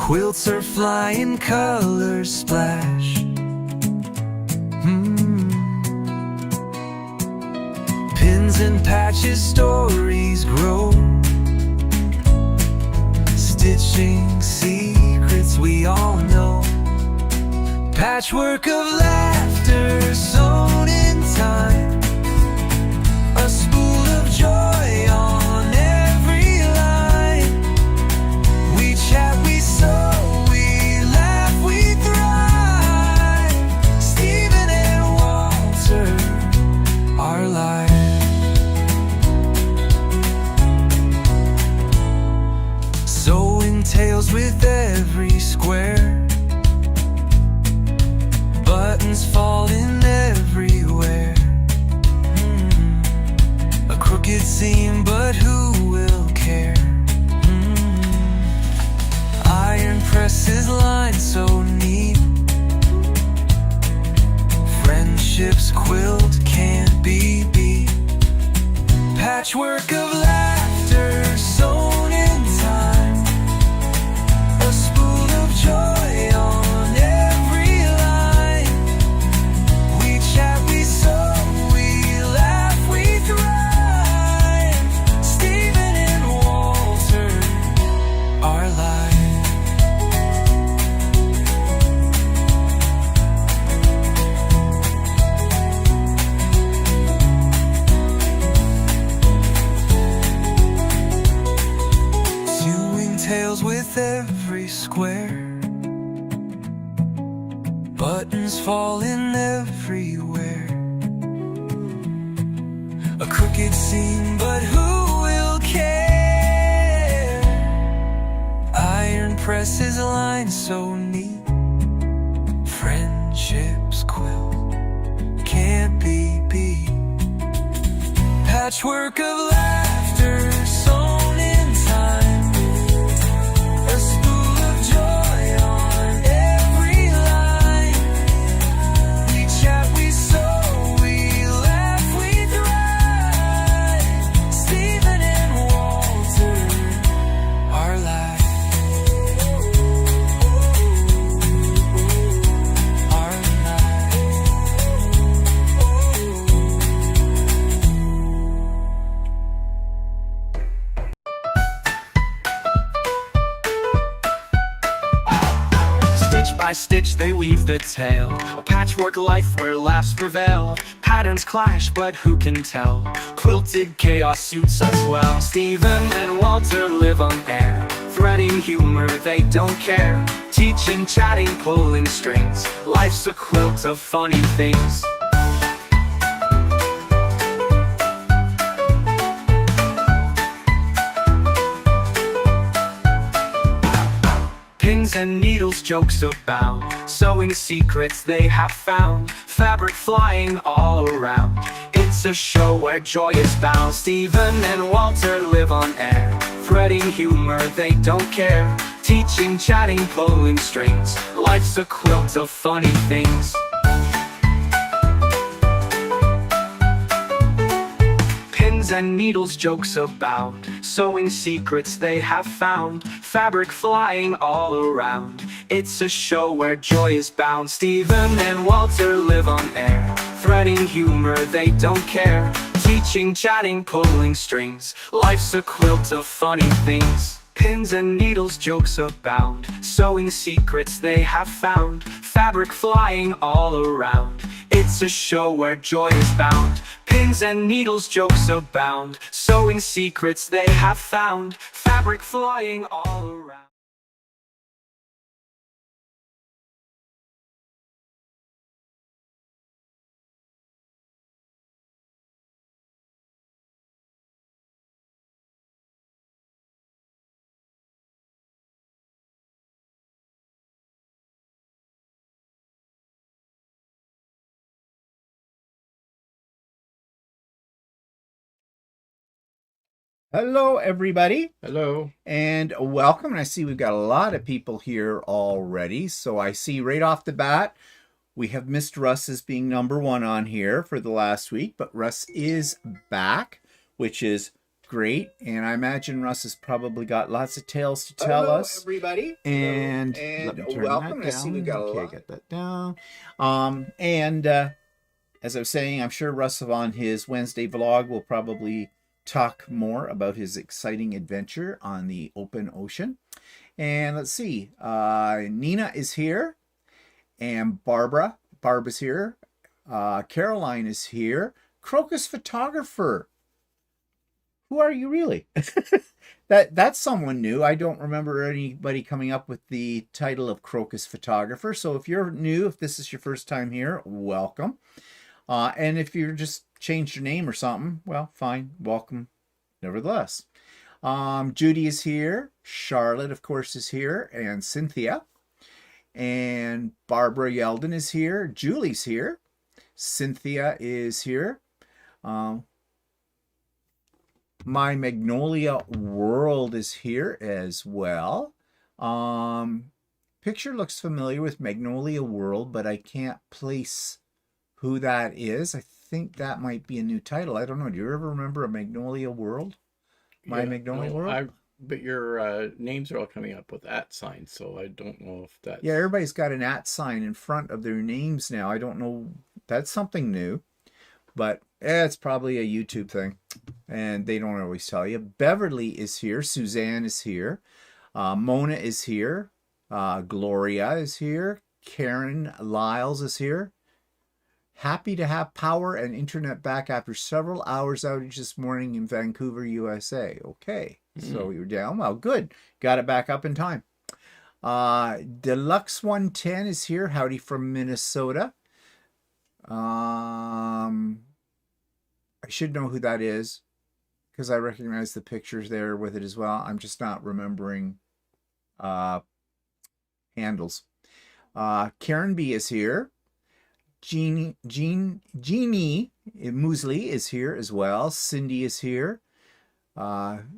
Quilts are flying, colors splash. Pins and patches, stories grow. Stitching secrets we all know. Patchwork of laughter sewn in time. A spool of joy on every line. We chat, we sew, we laugh, we thrive. Stephen and Walter, our life. Sewing tales with every square. Buttons falling everywhere. A crooked seam, but who will care? Iron presses lined so neat. Friendships quilt can't be beat. Patchwork of laughter sewn in time. A spool of joy on every line. We chat, we sew, we laugh, we thrive. Stephen and Walter, our life. Sewing tales with every square. Buttons falling everywhere. A crooked seam, but who will care? Iron presses lined so neat. Friendships quilt can't be beat. Patchwork of laughter sewn in time. A spool of joy on every line. We chat, we sew, we laugh, we thrive. Stephen and Walter, our life. Our Stitch by stitch they weave the tale. A patchwork life where laughs prevail. Patterns clash, but who can tell? Quilted chaos suits us well. Stephen and Walter live on air. Threading humor, they don't care. Teaching, chatting, pulling strings. Life's a quilt of funny things. Pins and needles, jokes abound. Sewing secrets they have found. Fabric flying all around. It's a show where joy is bound. Stephen and Walter live on air. Threading humor, they don't care. Teaching, chatting, pulling strings. Life's a quilt of funny things. Pins and needles, jokes abound. Sewing secrets they have found. Fabric flying all around. It's a show where joy is bound. Stephen and Walter live on air. Threading humor, they don't care. Teaching, chatting, pulling strings. Life's a quilt of funny things. Pins and needles, jokes abound. Sewing secrets they have found. Fabric flying all around. It's a show where joy is bound. Pins and needles, jokes abound. Sewing secrets they have found. Fabric flying all around. Hello, everybody. Hello. And welcome. And I see we've got a lot of people here already. So I see right off the bat, we have missed Russ as being number one on here for the last week. But Russ is back, which is great. And I imagine Russ has probably got lots of tales to tell us. Everybody. And let me turn welcome. That down. I see we got a lot. Get that down. As I was saying, I'm sure Russ on his Wednesday vlog will probably talk more about his exciting adventure on the open ocean. And let's see, Nina is here, and Barbara's here, Caroline is here, Crocus Photographer. Who are you really? That's someone new. I don't remember anybody coming up with the title of Crocus Photographer. So if you're new, if this is your first time here, welcome. And if you're just changed your name or something, well, fine, welcome nevertheless. Judy is here, Charlotte of course is here, and Cynthia, and Barbara Yeldon is here, Julie's here, Cynthia is here, My Magnolia World is here as well. Picture looks familiar with Magnolia World, but I can't place who that is. I think that might be a new title. I don't know. Do you ever remember a Magnolia World? Magnolia World? But your names are all coming up with @ signs, so I don't know if that's... Yeah, everybody's got an @ sign in front of their names now. I don't know. That's something new. But it's probably a YouTube thing. And they don't always tell you. Beverly is here. Suzanne is here. Mona is here. Gloria is here. Karen Lyles is here. Happy to have power and internet back after several hours outage this morning in Vancouver, USA. Okay, so you're down. Well, good. Got it back up in time. Deluxe 110 is here. Howdy from Minnesota. I should know who that is because I recognize the pictures there with it as well. I'm just not remembering handles. Karen B is here. Jeannie Moosley is here as well. Cindy is here.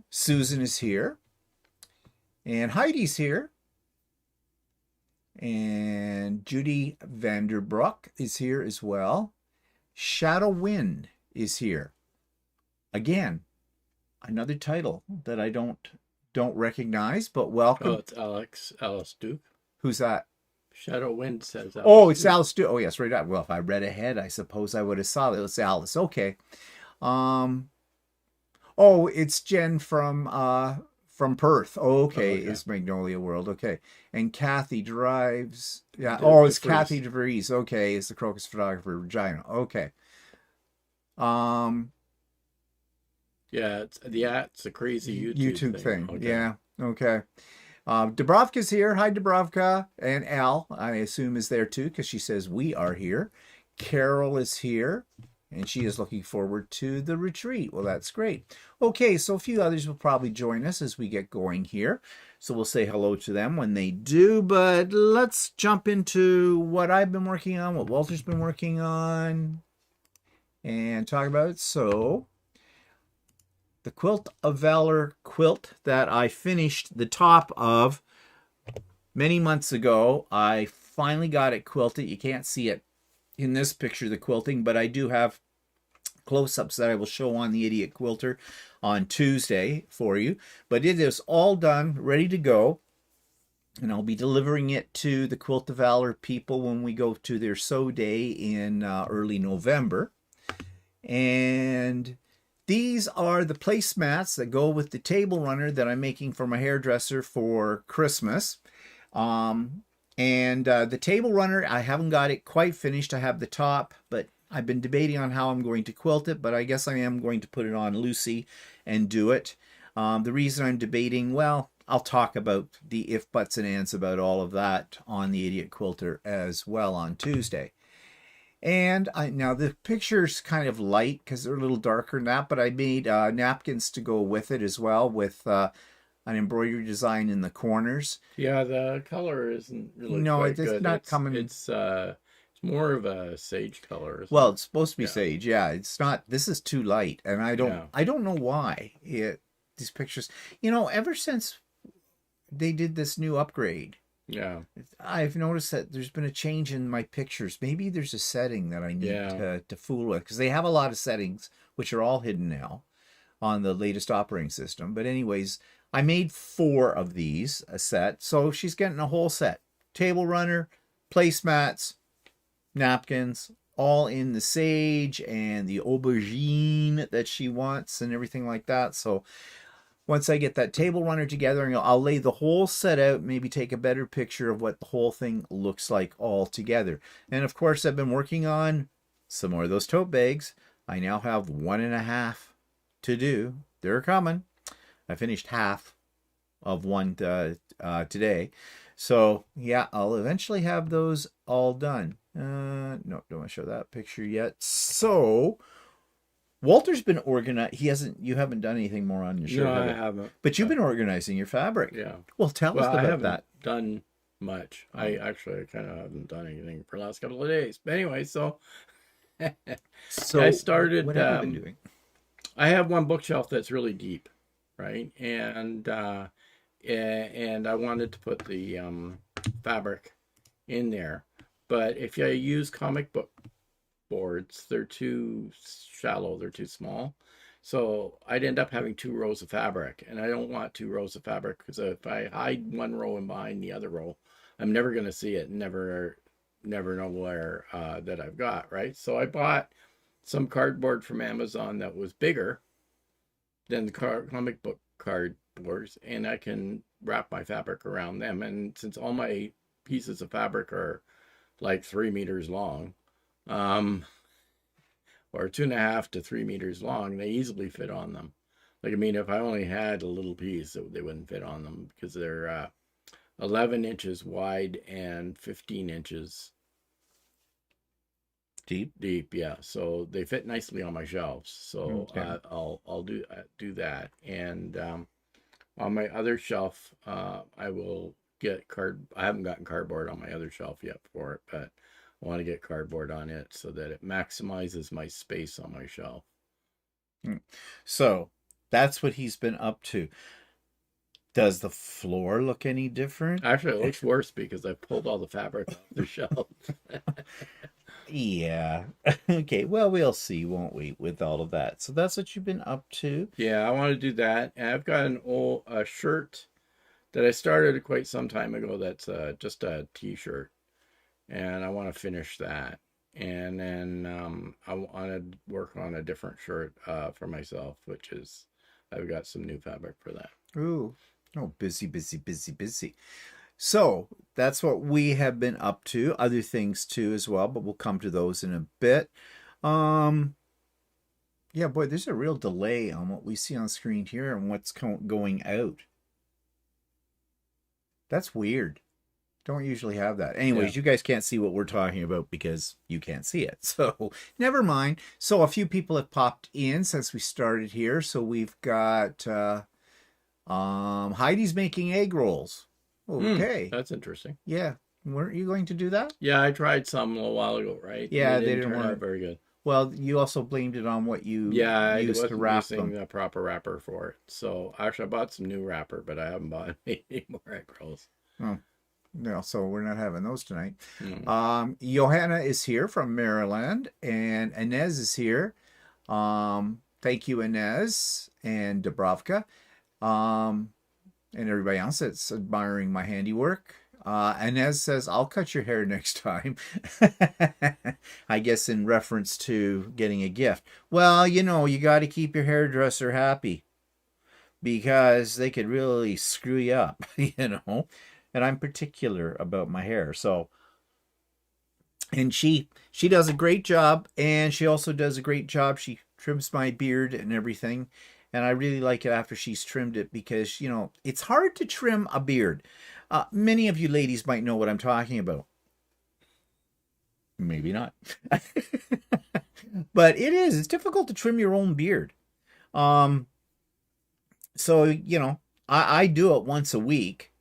Susan is here. And Heidi's here. And Judy Vanderbrook is here as well. Shadow Wind is here. Again, another title that I don't recognize, but welcome. Oh, it's Alice Duke. Who's that? Shadow Wind says Alice. Oh, it's Alice Duke. Oh, yes, right. Well, if I read ahead, I suppose I would have saw that. It's Alice. Okay. Oh, it's Jen from Perth. Oh, okay. It's Magnolia World. Okay. And Kathy drives. Yeah. It's Kathy DeVries. Okay. It's the Crocus Photographer Regina. Okay. Yeah, it's a crazy YouTube thing. Okay. Yeah. Okay. Dubrovka's here. Hi, Dubrovka. And Al, I assume, is there too because she says we are here. Carol is here, and she is looking forward to the retreat. Well, that's great. Okay, so a few others will probably join us as we get going here. So we'll say hello to them when they do, but let's jump into what I've been working on, what Walter's been working on, and talk about it. So the Quilt of Valor quilt that I finished the top of many months ago. I finally got it quilted. You can't see it in this picture, the quilting, but I do have close-ups that I will show on the Idiot Quilter on Tuesday for you. But it is all done, ready to go. And I'll be delivering it to the Quilt of Valor people when we go to their sew day in early November. And these are the placemats that go with the table runner that I'm making for my hairdresser for Christmas. The table runner, I haven't got it quite finished. I have the top, but I've been debating on how I'm going to quilt it, but I guess I am going to put it on Lucy and do it. The reason I'm debating, well, I'll talk about the if, buts, and ands about all of that on the Idiot Quilter as well on Tuesday. And now the picture's kind of light because they're a little darker than that, but I made napkins to go with it as well with an embroidery design in the corners. Yeah, the color isn't really it's good. Not coming. It's more of a sage color. Well, it's supposed to be sage. Yeah, it's not. This is too light, and I don't know why these pictures. Ever since they did this new upgrade. Yeah, I've noticed that there's been a change in my pictures. Maybe there's a setting that I need to fool with because they have a lot of settings which are all hidden now. on the latest operating system. But anyways, I made 4 of these, a set. So she's getting a whole set. Table runner, placemats, napkins, all in the sage and the aubergine that she wants and everything like that. So once I get that table runner together, I'll lay the whole set out, maybe take a better picture of what the whole thing looks like all together. And of course, I've been working on some more of those tote bags. I now have 1.5 to do. They're coming. I finished half of one today. So yeah, I'll eventually have those all done. No, don't want to show that picture yet. So Walter's been organized. You haven't done anything more on your shirt. No, I haven't. But you've been organizing your fabric. Yeah. Well, tell us I about haven't that. done much. I kind of haven't done anything for the last couple of days. But anyway, so So I started. What have you been doing? I have one bookshelf that's really deep, right? And I wanted to put the fabric in there, but if I use comic book boards, they're too shallow, they're too small. So I'd end up having 2 rows of fabric, and I don't want 2 rows of fabric, because if I hide one row and behind the other row, I'm never going to see it, and never know where that I've got, right? So I bought some cardboard from Amazon that was bigger than the comic book cardboards, and I can wrap my fabric around them. And since all my pieces of fabric are like 3 meters long, or 2.5 to 3 meters long, they easily fit on them. Like, I mean, if I only had a little piece, they wouldn't fit on them, because they're 11 inches wide and 15 inches deep. Yeah, so they fit nicely on my shelves. So Okay. I'll do that. And on my other shelf, I will get I haven't gotten cardboard on my other shelf yet for it, but I want to get cardboard on it so that it maximizes my space on my shelf. So that's what he's been up to. Does the floor look any different? Actually, it looks worse because I pulled all the fabric off the shelf. Yeah. Okay. Well, we'll see, won't we, with all of that. So that's what you've been up to. Yeah, I want to do that. And I've got an old shirt that I started quite some time ago. That's just a t-shirt, and I want to finish that. And then I want to work on a different shirt for myself, which is, I've got some new fabric for that. Ooh. Oh, busy. So that's what we have been up to. Other things too as well, but we'll come to those in a bit. Yeah, boy, there's a real delay on what we see on screen here and what's going out. That's weird. Don't usually have that. Anyways, You guys can't see what we're talking about because you can't see it. So never mind. So a few people have popped in since we started here. So we've got Heidi's making egg rolls. Okay. That's interesting. Yeah. Weren't you going to do that? Yeah, I tried some a little while ago, right? Yeah, they they didn't turn work out very good. Well, you also blamed it on what you I used wasn't to wrap using them. the proper wrapper for it. So actually, I bought some new wrapper, but I haven't bought any more egg rolls. Oh, no, so we're not having those tonight. Mm. Johanna is here from Maryland, and Inez is here. Thank you, Inez and Dubrovka, and everybody else that's admiring my handiwork. Inez says, I'll cut your hair next time. I guess in reference to getting a gift. Well, you got to keep your hairdresser happy because they could really screw you up, And I'm particular about my hair. So, and she does a great job, and she also does a great job. She trims my beard and everything. And I really like it after she's trimmed it because, it's hard to trim a beard. Many of you ladies might know what I'm talking about. Maybe not. But it's difficult to trim your own beard. So, I do it once a week,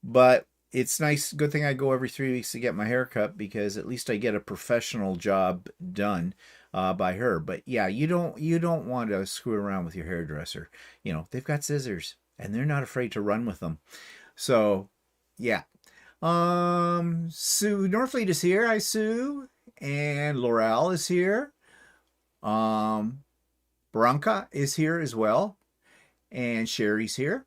but it's nice. Good thing I go every 3 weeks to get my hair cut because at least I get a professional job done by her. But yeah, you don't want to screw around with your hairdresser. They've got scissors and they're not afraid to run with them. So yeah. Sue Norfleet is here. Hi, Sue. And Laurel is here. Branca is here as well. And Sherry's here.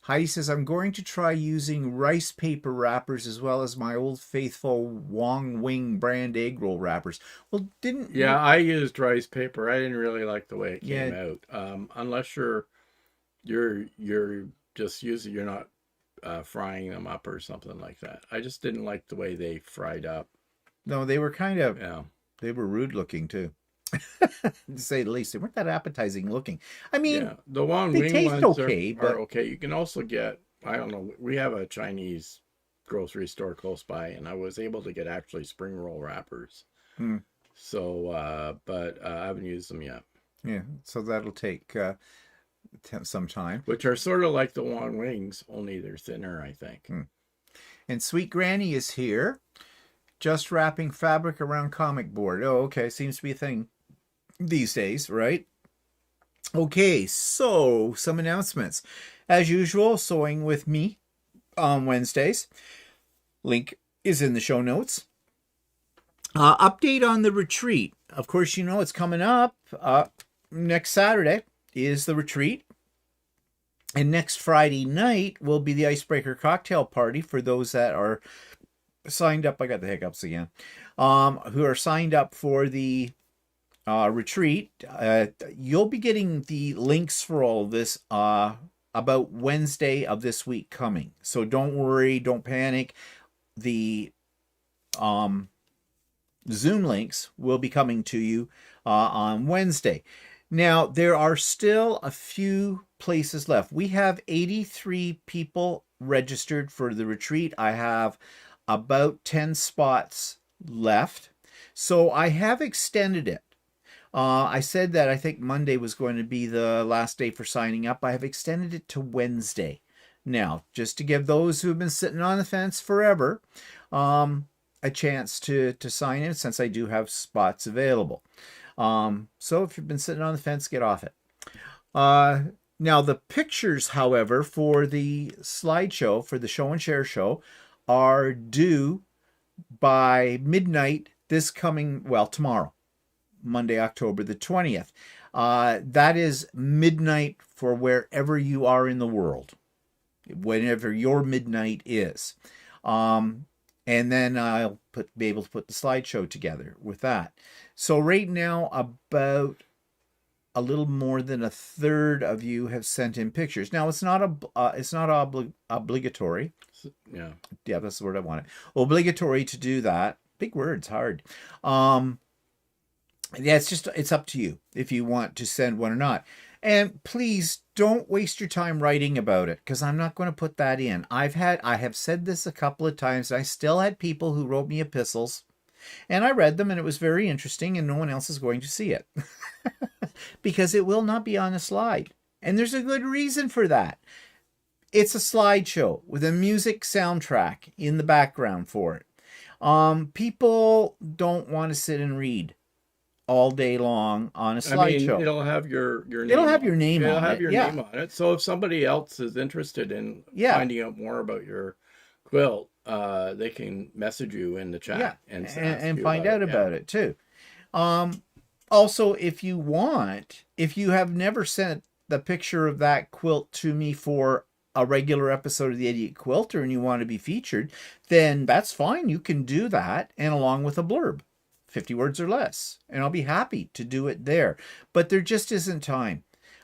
Heidi says, I'm going to try using rice paper wrappers as well as my old faithful Wong Wing brand egg roll wrappers. Well, didn't... Yeah, I used rice paper. I didn't really like the way it Yeah. came out. Unless you're just using, you're not frying them up or something like that. I just didn't like the way they fried up. No, they were kind of... Yeah. They were rude looking too. To say the least. They weren't that appetizing looking. I mean, Yeah, the Wong they Wing taste ones okay, are but okay. You can also get, I don't know, we have a Chinese grocery store close by, and I was able to get actually spring roll wrappers. Hmm. So, but I haven't used them yet. yeah, so that'll take some time. Which are sort of like the Wong Wings, only they're thinner, I think. And Sweet Granny is here, just wrapping fabric around comic board. Oh, okay, seems to be a thing these days, right? Okay, so some announcements. As usual, sewing with me on Wednesdays. Link is in the show notes. Update on the retreat. Of course, you know it's coming up. Next Saturday is the retreat. And next Friday night will be the Icebreaker Cocktail Party for those that are signed up. I got the hiccups again. Who are signed up for the retreat. You'll be getting the links for all of this about Wednesday of this week coming. So don't worry, don't panic. The Zoom links will be coming to you on Wednesday. Now, there are still a few places left. We have 83 people registered for the retreat. I have about 10 spots left. So I have extended it. I said that I think Monday was going to be the last day for signing up. I have extended it to Wednesday. Now, just to give those who have been sitting on the fence forever a chance to sign in, since I do have spots available. So if you've been sitting on the fence, get off it. Now, the pictures, however, for the slideshow, for the show and share show, are due by midnight tomorrow. Monday, October the 20th. That is midnight for wherever you are in the world, whenever your midnight is. And then I'll be able to put the slideshow together with that. So right now, about a little more than a third of you have sent in pictures. Now, it's not obligatory. Yeah, that's the word I wanted. Obligatory to do that. Big words, hard. Yeah, it's up to you if you want to send one or not. And please don't waste your time writing about it, because I'm not going to put that in. I have said this a couple of times. I still had people who wrote me epistles, and I read them, and it was very interesting, and no one else is going to see it because it will not be on a slide. And there's a good reason for that. It's a slideshow with a music soundtrack in the background for it. People don't want to sit and read all day long on a slideshow. it'll have your name. It'll have your name on it. It'll have your name on it. So if somebody else is interested in finding out more about your quilt, they can message you in the chat and find out about it too. Also, if you have never sent the picture of that quilt to me for a regular episode of the Idiot Quilter and you want to be featured, then that's fine. You can do that, and along with a blurb. 50 words or less, and I'll be happy to do it there. But there just isn't time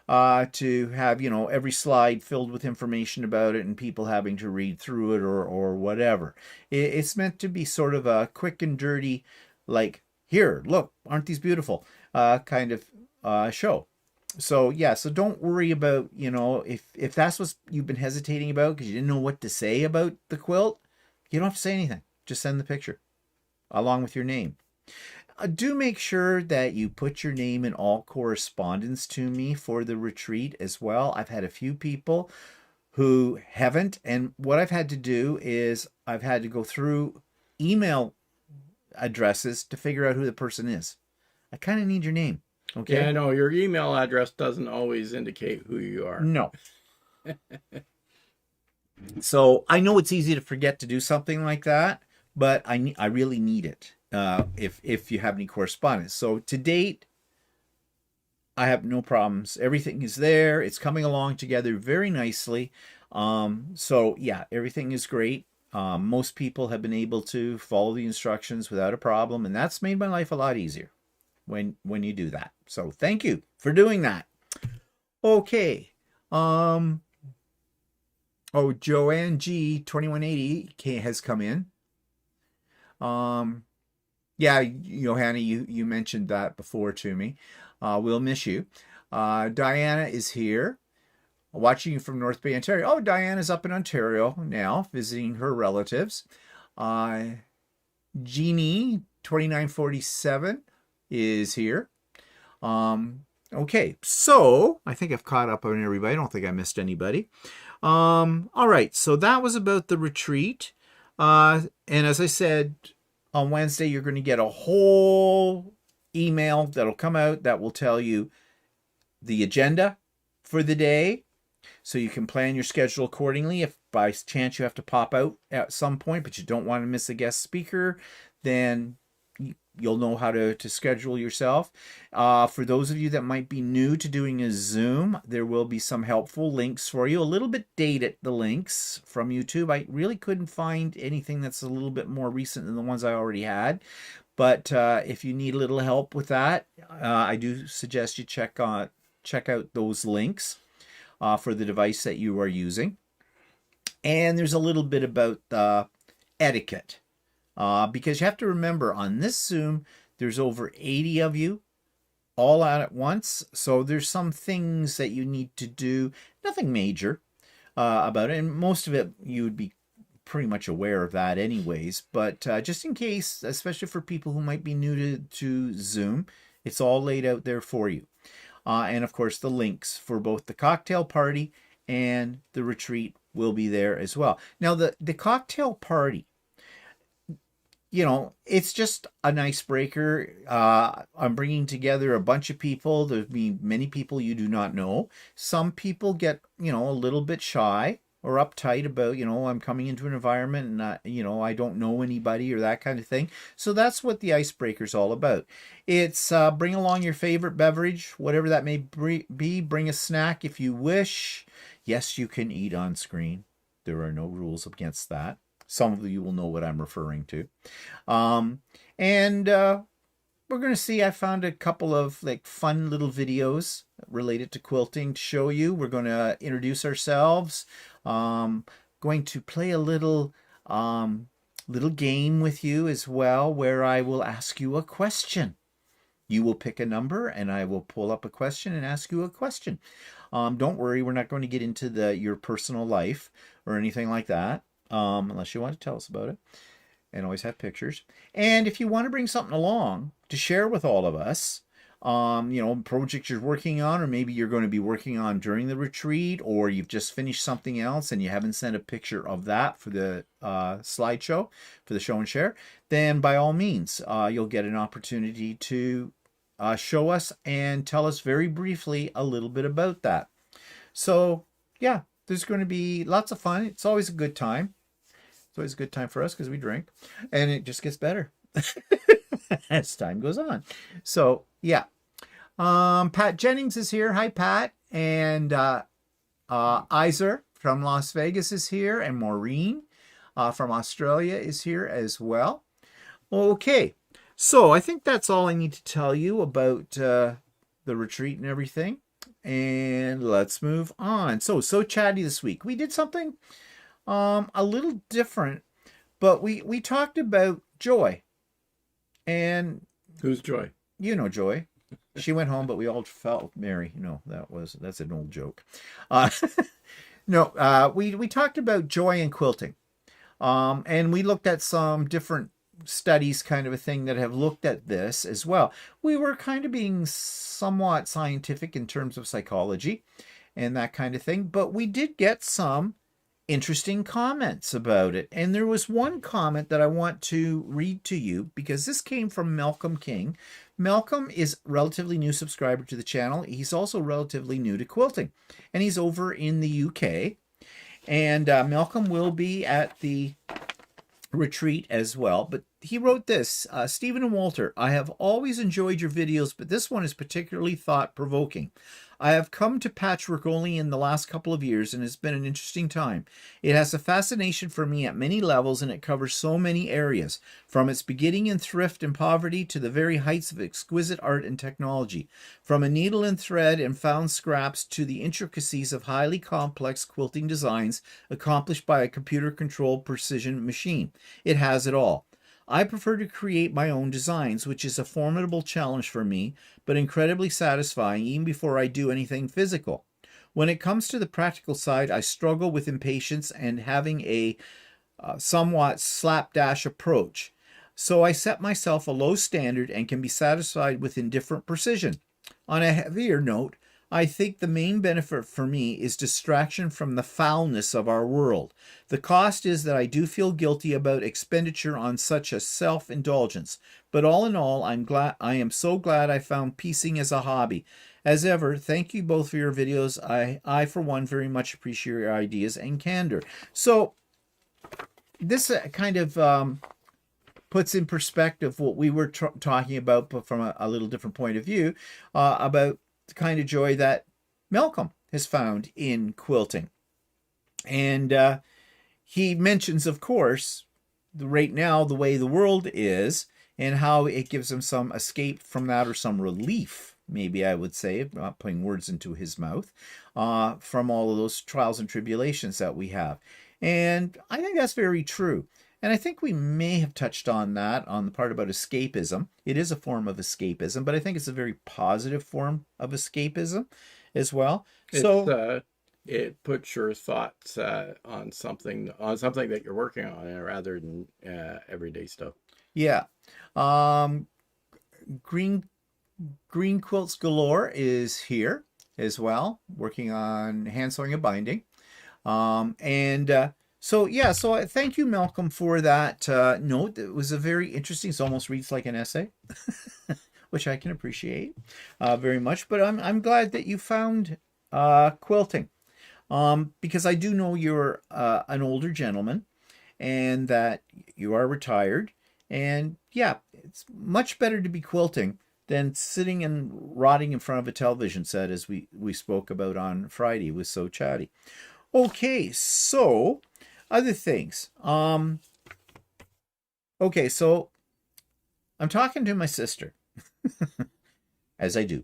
to have, every slide filled with information about it and people having to read through it or whatever. It's meant to be sort of a quick and dirty, like, here, look, aren't these beautiful, kind of show. So, yeah, so don't worry about, if that's what you've been hesitating about because you didn't know what to say about the quilt, you don't have to say anything. Just send the picture along with your name. Do make sure that you put your name in all correspondence to me for the retreat as well. I've had a few people who haven't, and what I've had to do is I've had to go through email addresses to figure out who the person is. I kind of need your name. Okay. Yeah, I know your email address doesn't always indicate who you are. No. So I know it's easy to forget to do something like that, but I really need it. If you have any correspondence. So to date, I have no problems. Everything is there. It's coming along together very nicely. So yeah, everything is great. Most people have been able to follow the instructions without a problem, and that's made my life a lot easier when you do that. So thank you for doing that. Okay. Oh, Joanne G 2180 has come in. Yeah, Johanna, you mentioned that before to me. We'll miss you. Diana is here, watching you from North Bay, Ontario. Oh, Diana's up in Ontario now, visiting her relatives. Jeannie 2947 is here. Okay, so I think I've caught up on everybody. I don't think I missed anybody. All right, so that was about the retreat. And as I said, on Wednesday, you're going to get a whole email that'll come out that will tell you the agenda for the day, so you can plan your schedule accordingly. If by chance you have to pop out at some point, but you don't want to miss a guest speaker, then you'll know how to schedule yourself. For those of you that might be new to doing a Zoom, there will be some helpful links for you. A little bit dated, the links from YouTube. I really couldn't find anything that's a little bit more recent than the ones I already had. But if you need a little help with that, I do suggest you check out those links for the device that you are using. And there's a little bit about etiquette. Because you have to remember, on this Zoom, there's over 80 of you all out at once. So there's some things that you need to do, nothing major about it. And most of it, you would be pretty much aware of that anyways. But just in case, especially for people who might be new to Zoom, it's all laid out there for you. And of course, the links for both the cocktail party and the retreat will be there as well. Now, the cocktail party, it's just an icebreaker. I'm bringing together a bunch of people. There'll be many people you do not know. Some people get, a little bit shy or uptight about, I'm coming into an environment and, I don't know anybody or that kind of thing. So that's what the icebreaker's all about. It's bring along your favorite beverage, whatever that may be. Bring a snack if you wish. Yes, you can eat on screen. There are no rules against that. Some of you will know what I'm referring to. And we're going to see, I found a couple of fun little videos related to quilting to show you. We're going to introduce ourselves. Going to play a little game with you as well, where I will ask you a question. You will pick a number and I will pull up a question and ask you a question. Don't worry, we're not going to get into your personal life or anything like that. Unless you want to tell us about it, and always have pictures. And if you want to bring something along to share with all of us, project you're working on, or maybe you're going to be working on during the retreat, or you've just finished something else and you haven't sent a picture of that for the slideshow, for the show and share, then by all means, you'll get an opportunity to show us and tell us very briefly a little bit about that. So yeah, there's going to be lots of fun. It's always a good time. It's always a good time for us because we drink, and it just gets better as time goes on. So yeah, Pat Jennings is here. Hi, Pat. And Iser from Las Vegas is here, and Maureen from Australia is here as well. Okay, so I think that's all I need to tell you about the retreat and everything. And let's move on. So Chatty this week. We did something a little different, but we talked about Joy. And who's Joy? Joy. She went home, but we all felt Mary. No, that's an old joke. No, we talked about joy and quilting. And we looked at some different studies, kind of a thing, that have looked at this as well. We were kind of being somewhat scientific in terms of psychology and that kind of thing, but we did get some interesting comments about it. And there was one comment that I want to read to you, because this came from Malcolm King. Malcolm is a relatively new subscriber to the channel. He's also relatively new to quilting, and he's over in the UK. And Malcolm will be at the retreat as well. But he wrote this, Stephen and Walter, I have always enjoyed your videos, but this one is particularly thought-provoking. I have come to patchwork only in the last couple of years, and it's been an interesting time. It has a fascination for me at many levels, and it covers so many areas, from its beginning in thrift and poverty to the very heights of exquisite art and technology, from a needle and thread and found scraps to the intricacies of highly complex quilting designs accomplished by a computer-controlled precision machine. It has it all. I prefer to create my own designs, which is a formidable challenge for me, but incredibly satisfying even before I do anything physical. When it comes to the practical side, I struggle with impatience and having a somewhat slapdash approach. So I set myself a low standard and can be satisfied with indifferent precision. On a heavier note, I think the main benefit for me is distraction from the foulness of our world. The cost is that I do feel guilty about expenditure on such a self-indulgence. But all in all, I am so glad I found piecing as a hobby. As ever, thank you both for your videos. I for one, very much appreciate your ideas and candor. So this kind of puts in perspective what we were talking about, but from a little different point of view, about the kind of joy that Malcolm has found in quilting. And he mentions, of course, right now the way the world is and how it gives him some escape from that, or some relief, maybe I would say, not putting words into his mouth, from all of those trials and tribulations that we have. And I think that's very true. And I think we may have touched on that on the part about escapism. It is a form of escapism, but I think it's a very positive form of escapism as well. So it puts your thoughts on something that you're working on, rather than everyday stuff. Yeah. Green Quilts Galore is here as well, working on hand sewing and binding. So thank you, Malcolm, for that note. It was a very interesting, it almost reads like an essay, which I can appreciate very much. But I'm glad that you found quilting, because I do know you're an older gentleman and that you are retired. And yeah, it's much better to be quilting than sitting and rotting in front of a television set, as we spoke about on Friday with So Chatty. Okay, so other things. Okay, so I'm talking to my sister, as I do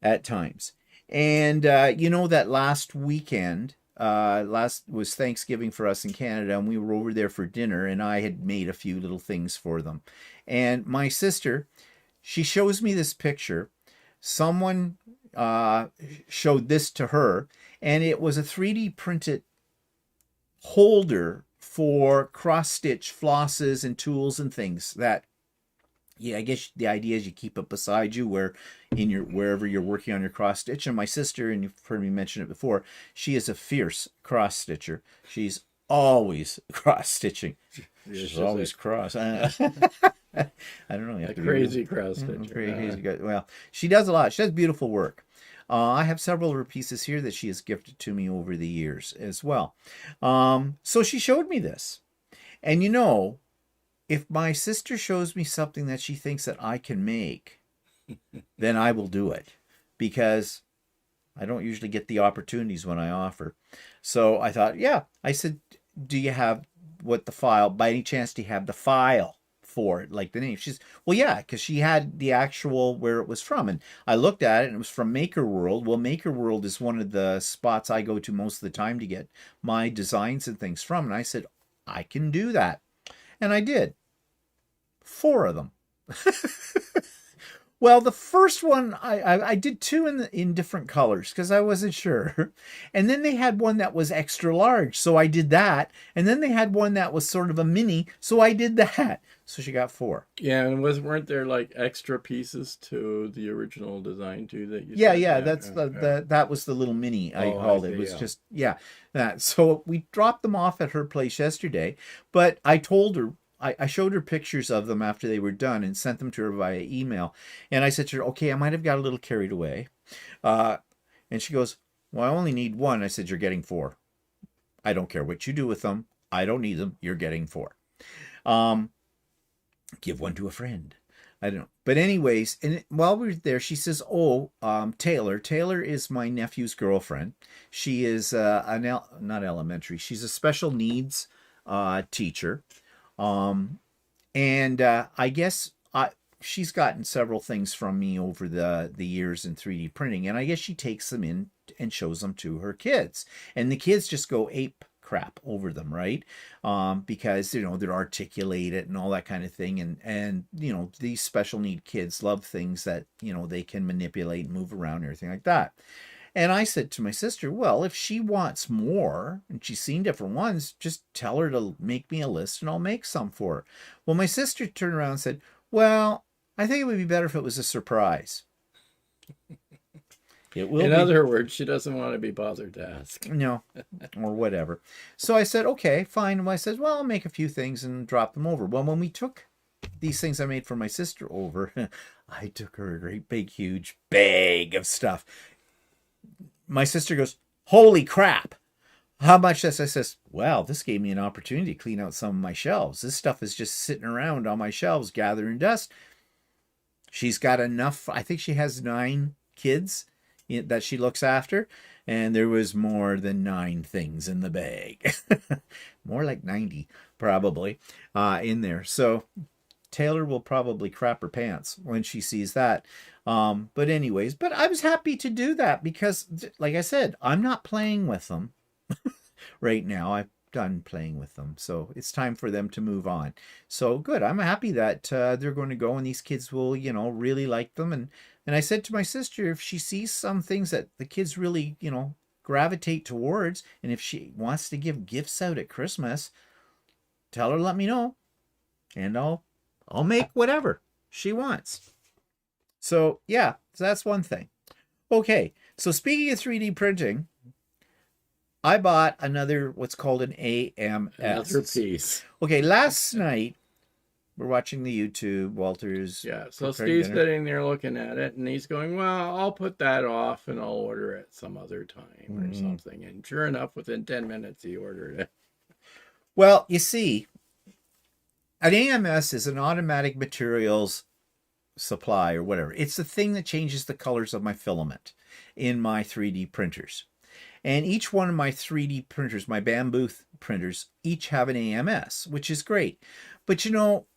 at times. And you know that last weekend, was Thanksgiving for us in Canada, and we were over there for dinner, and I had made a few little things for them. And my sister, she shows me this picture. Someone showed this to her, and it was a 3D printed holder for cross-stitch flosses and tools and things that, yeah, I guess the idea is you keep it beside you wherever you're working on your cross stitch. And my sister, and you've heard me mention it before, she is a fierce cross stitcher. She's always cross stitching. She's always cross. I don't know. A crazy cross stitcher. Well, she does a lot. She does beautiful work. I have several of her pieces here that she has gifted to me over the years as well. So she showed me this. And you know, if my sister shows me something that she thinks that I can make, then I will do it, because I don't usually get the opportunities when I offer. So I thought, yeah, I said, do you have by any chance, do you have the file for it, like the name? She's, well, yeah, because she had the actual where it was from. And I looked at it, and it was from Maker World. Well, Maker World is one of the spots I go to most of the time to get my designs and things from. And I said, I can do that. And I did. 4 of them. Well, the first one, I did 2 in different colors because I wasn't sure. And then they had one that was extra large, so I did that. And then they had one that was sort of a mini, so I did that. So she got 4. Yeah, and weren't there like extra pieces to the original design too that you? Yeah, that's that was the little mini I called it. It was just that. So we dropped them off at her place yesterday, but I told her. I showed her pictures of them after they were done and sent them to her via email. And I said to her, okay, I might have got a little carried away. And she goes, well, I only need 1. I said, you're getting 4. I don't care what you do with them. I don't need them. You're getting 4. Um, give one to a friend. I don't know. But anyways, and while we were there, she says, "Oh, Taylor. Taylor is my nephew's girlfriend. She is not elementary. She's a special needs teacher, and I guess she's gotten several things from me over the years in 3D printing, and I guess she takes them in and shows them to her kids, and the kids just go ape crap over them, right? Because they're articulated and all that kind of thing, and these special need kids love things that they can manipulate and move around and everything like that. And I said to my sister, well, if she wants more and she's seen different ones, just tell her to make me a list and I'll make some for her. Well, my sister turned around and said, well, I think it would be better if it was a surprise. It will In other words, she doesn't want to be bothered to ask. No, or whatever. So I said, okay, fine. And I said, well, I'll make a few things and drop them over. Well, when we took these things I made for my sister over, I took her a great big, huge bag of stuff. My sister goes, holy crap. How much this? I says, well, this gave me an opportunity to clean out some of my shelves. This stuff is just sitting around on my shelves, gathering dust. She's got enough. I think she has 9 kids that she looks after, and there was more than 9 things in the bag. More like 90 probably in there. So Taylor will probably crap her pants when she sees that. But anyways, but I was happy to do that because, like I said, I'm not playing with them right now. I've done playing with them, so it's time for them to move on. So good. I'm happy that they're going to go and these kids will really like them. And I said to my sister, if she sees some things that the kids really gravitate towards, and if she wants to give gifts out at Christmas, tell her, let me know, and I'll make whatever she wants. So yeah, so that's one thing. Okay, so speaking of 3D printing, I bought another, what's called an AMS. Another piece. Okay, last night, we're watching the YouTube, Walter's. Yeah, so preparing Steve's dinner. sitting there looking at it, and he's going, well, I'll put that off, and I'll order it some other time or something. And sure enough, within 10 minutes, he ordered it. Well, you see, an AMS is an automatic materials supply or whatever. It's the thing that changes the colors of my filament in my 3D printers. And each one of my 3D printers, my bamboo printers, each have an AMS, which is great. But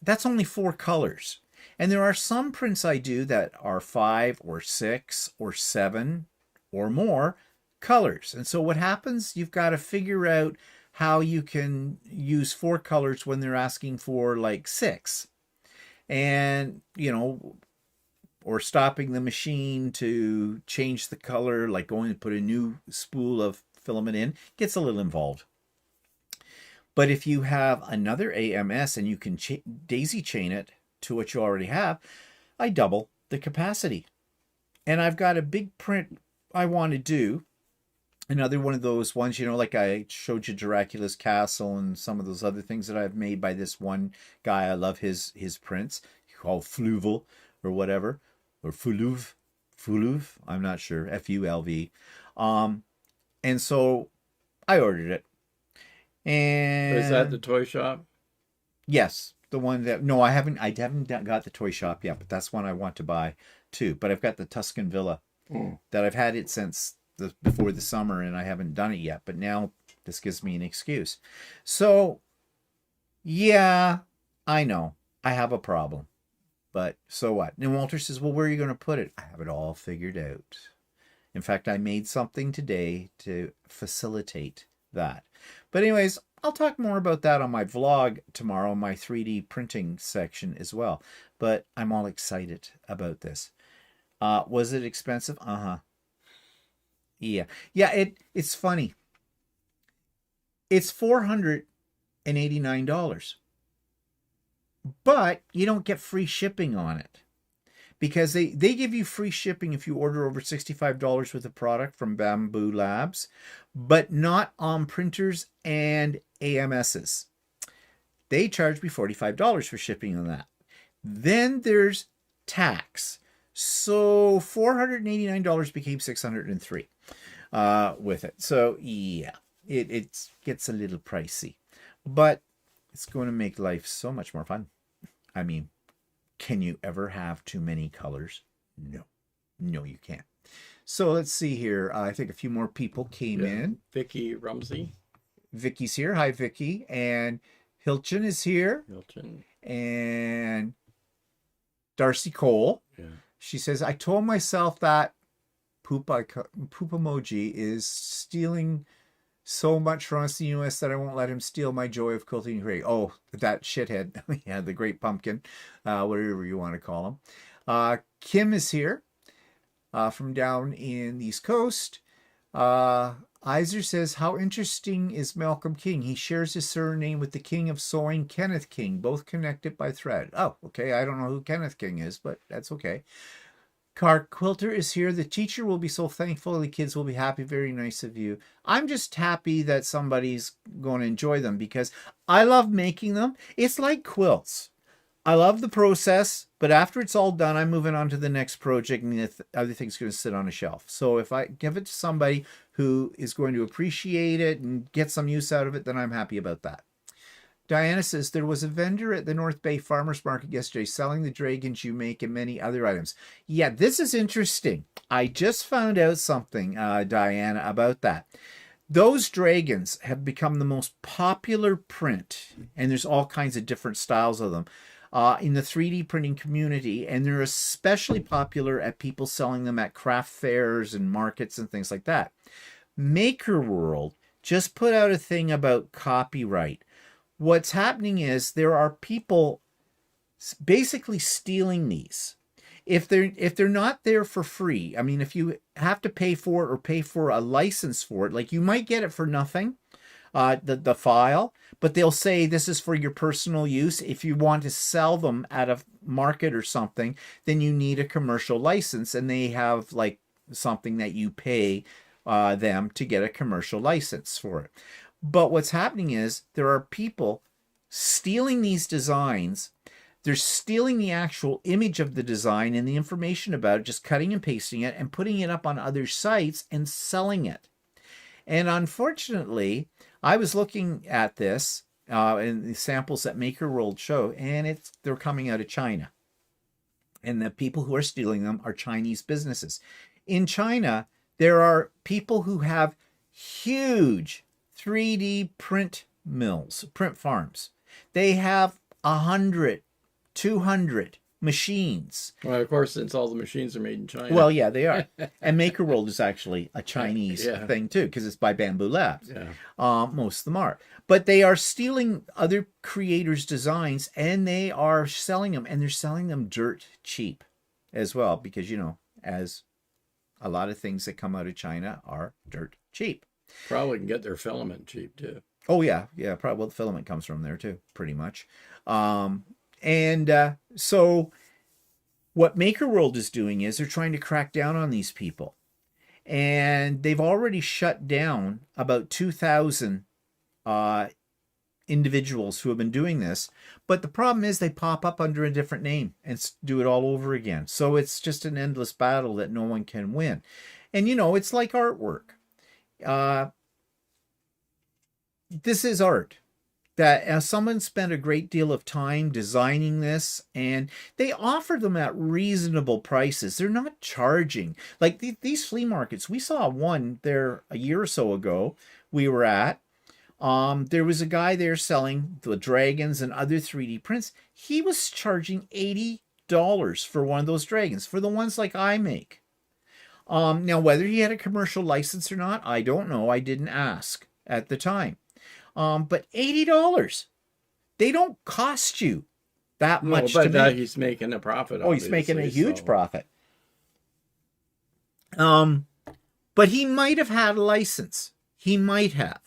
that's only 4 colors. And there are some prints I do that are 5 or 6 or 7 or more colors. And so what happens, you've got to figure out how you can use 4 colors when they're asking for like 6. And, or stopping the machine to change the color, like going to put a new spool of filament in, gets a little involved. But if you have another AMS and you can daisy chain it to what you already have, I double the capacity. And I've got a big print I want to do. Another one of those ones, like I showed you Dracula's Castle and some of those other things that I've made by this one guy. I love his prints called Fluval or whatever, or Fulouv, I'm not sure, Fulv. And so I ordered it. And Is that the toy shop? Yes, the one that I haven't got the toy shop yet, but that's one I want to buy too. But I've got the Tuscan Villa that I've had it since before the summer, and I haven't done it yet. But now this gives me an excuse. So yeah, I know I have a problem, but so what? And Walter says, well, where are you going to put it? I have it all figured out. In fact, I made something today to facilitate that. But anyways, I'll talk more about that on my vlog tomorrow, my 3D printing section as well. But I'm all excited about this. Was it expensive? Yeah. Yeah, it's funny. It's $489. But you don't get free shipping on it. Because they give you free shipping if you order over $65 worth of product from Bamboo Labs, but not on printers and AMSs. They charge me $45 for shipping on that. Then there's tax. So $489 became $603 with it. So yeah, it gets a little pricey. But It's going to make life so much more fun. I mean, can you ever have too many colors? No. No, you can't. So let's see here. I think a few more people came in. Vicky Rumsey. Vicky's here. Hi, Vicky. And Hilton is here. Hilton. And Darcy Cole. Yeah. She says, I told myself that poop emoji is stealing so much from us in the US that I won't let him steal my joy of quilting great. Oh, that shithead. Yeah, the great pumpkin, whatever you want to call him. Kim is here from down in the East Coast. Iser says, how interesting is Malcolm King? He shares his surname with the king of sewing, Kenneth King, both connected by thread. Oh, okay. I don't know who Kenneth King is, but that's okay. Quilter is here. The teacher will be so thankful. The kids will be happy. Very nice of you. I'm just happy that somebody's going to enjoy them because I love making them. It's like quilts. I love the process, but after it's all done, I'm moving on to the next project and the other thing's going to sit on a shelf. So if I give it to somebody who is going to appreciate it and get some use out of it, then I'm happy about that. Diana says, there was a vendor at the North Bay Farmers Market yesterday selling the dragons you make and many other items. Yeah, this is interesting. I just found out something, Diana, about that. Those dragons have become the most popular print, and there's all kinds of different styles of them, in the 3D printing community, and they're especially popular at people selling them at craft fairs and markets and things like that. Maker World just put out a thing about copyright. What's happening is there are people basically stealing these. If they're not there for free, I mean, if you have to pay for it or pay for a license for it, like you might get it for nothing, the file, but they'll say this is for your personal use. If you want to sell them at a market or something, then you need a commercial license, and they have like something that you pay them to get a commercial license for it. But what's happening is there are people stealing these designs. They're stealing the actual image of the design and the information about it, just cutting and pasting it and putting it up on other sites and selling it. And unfortunately, I was looking at this in the samples that Maker World show, and they're coming out of China. And the people who are stealing them are Chinese businesses. In China, there are people who have huge 3D print mills, print farms. They have 100, 200 machines. Well, of course, since all the machines are made in China. Well, yeah, they are. And Maker World is actually a Chinese thing too, because it's by Bamboo Labs. Yeah. Most of them are. But they are stealing other creators' designs and they are selling them, and they're selling them dirt cheap as well, because, you know, as a lot of things that come out of China are dirt cheap. Probably can get their filament cheap too. Oh, yeah. Yeah, probably. Well, the filament comes from there too, pretty much. So what Maker World is doing is they're trying to crack down on these people. And they've already shut down about 2,000 individuals who have been doing this. But the problem is they pop up under a different name and do it all over again. So it's just an endless battle that no one can win. And, you know, it's like artwork. This is art. That someone spent a great deal of time designing this, and they offer them at reasonable prices. They're not charging. Like these flea markets, we saw one there a year or so ago we were at. There was a guy there selling the dragons and other 3D prints. He was charging $80 for one of those dragons, for the ones like I make. Now, whether he had a commercial license or not, I don't know. I didn't ask at the time. But $80, they don't cost you that much to make. He's making a profit. Oh, he's making a huge profit. But he might have had a license. He might have.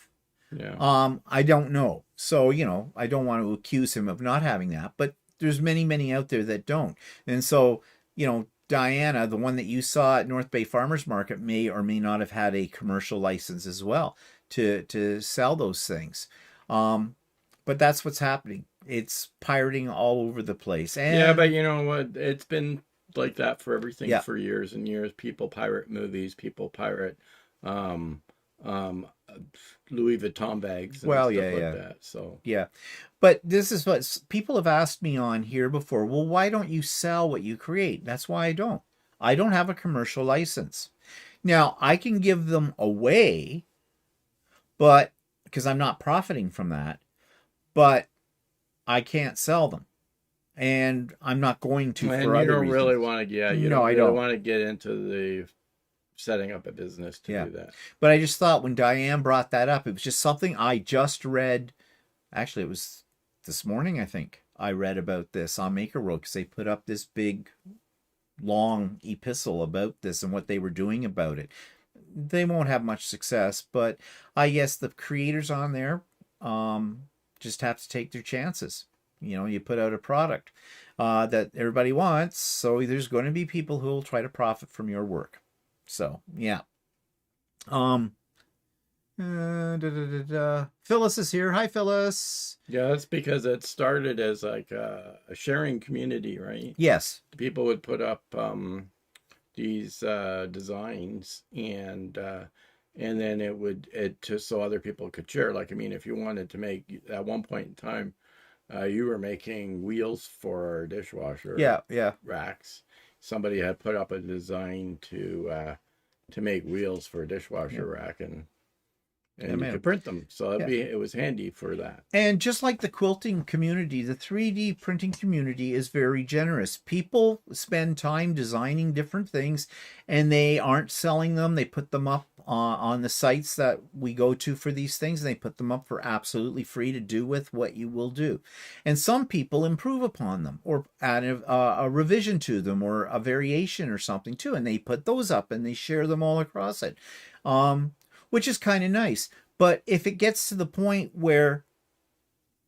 Yeah. I don't know. So, you know, I don't want to accuse him of not having that, but there's many, many out there that don't. And so, you know, Diana, the one that you saw at North Bay Farmers Market, may or may not have had a commercial license as well to sell those things. But that's what's happening. It's pirating all over the place. And yeah, but you know what? It's been like that for everything for years and years. People pirate movies. People pirate Louis Vuitton bags and Well, stuff yeah, like yeah. that. So Yeah. But this is what people have asked me on here before. Well, why don't you sell what you create? That's why I don't. I don't have a commercial license. Now, I can give them away, but because I'm not profiting from that, but I can't sell them. And I'm not going to and for you other don't reasons. really want to, yeah, you No, don't I really don't. want to get into the setting up a business to Yeah. do that. But I just thought when Diane brought that up, it was just something I just read. Actually, it was this morning, I think. I read about this on Maker World because they put up this big, long epistle about this and what they were doing about it. They won't have much success, but I guess the creators on there just have to take their chances. You put out a product that everybody wants, so there's going to be people who will try to profit from your work. So, yeah. Phyllis is here. Hi, Phyllis. Yeah, that's because it started as like a sharing community, right? Yes. People would put up these designs, and then it just so other people could share. Like, I mean, if you wanted to make, at one point in time, you were making wheels for dishwasher Yeah. racks. Somebody had put up a design to make wheels for a dishwasher rack, and you could print them. So it was handy for that. And just like the quilting community, the 3D printing community is very generous. People spend time designing different things and they aren't selling them. They put them up on the sites that we go to for these things, and they put them up for absolutely free to do with what you will do. And some people improve upon them or add a revision to them or a variation or something too, and they put those up and they share them all across it, which is kind of nice. But if it gets to the point where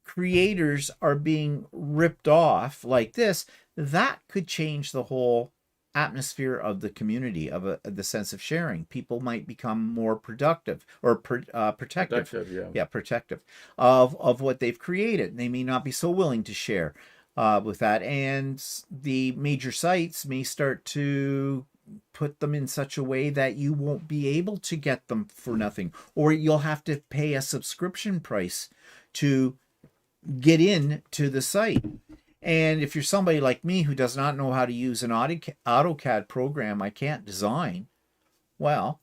creators are being ripped off like this, that could change the whole atmosphere of the community, of the sense of sharing. People might become more productive or protective. Protective of what they've created. They may not be so willing to share with that, and the major sites may start to put them in such a way that you won't be able to get them for nothing, or you'll have to pay a subscription price to get in to the site. And if you're somebody like me who does not know how to use an AutoCAD program, I can't design, well,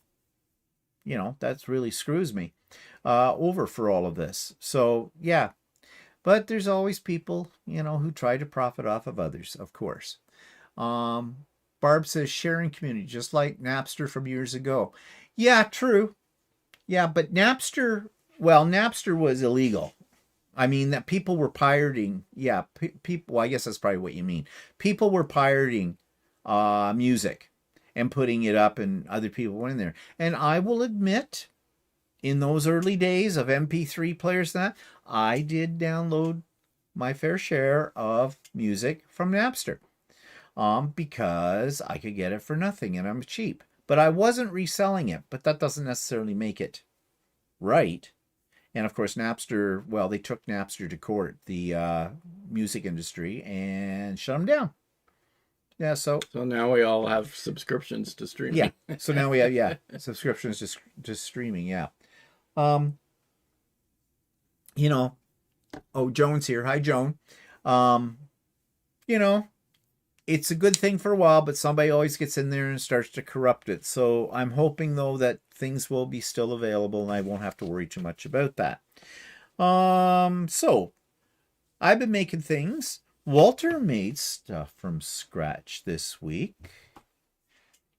that's really screws me over for all of this. So, yeah. But there's always people, who try to profit off of others, of course. Barb says sharing community, just like Napster from years ago. Yeah, true. Yeah, but Napster was illegal. I mean, that people were pirating. Yeah, people. Well, I guess that's probably what you mean. People were pirating music and putting it up, and other people went in there. And I will admit, in those early days of MP3 players, I did download my fair share of music from Napster, because I could get it for nothing and I'm cheap. But I wasn't reselling it. But that doesn't necessarily make it right. And of course, Napster, well, they took Napster to court, the music industry, and shut them down. Yeah, so now we all have subscriptions to streaming. Yeah, so now we have subscriptions to streaming. Yeah, Oh, Joan's here. Hi, Joan. It's a good thing for a while, but somebody always gets in there and starts to corrupt it. So I'm hoping, though, that things will be still available and I won't have to worry too much about that. So I've been making things. Walter made stuff from scratch this week.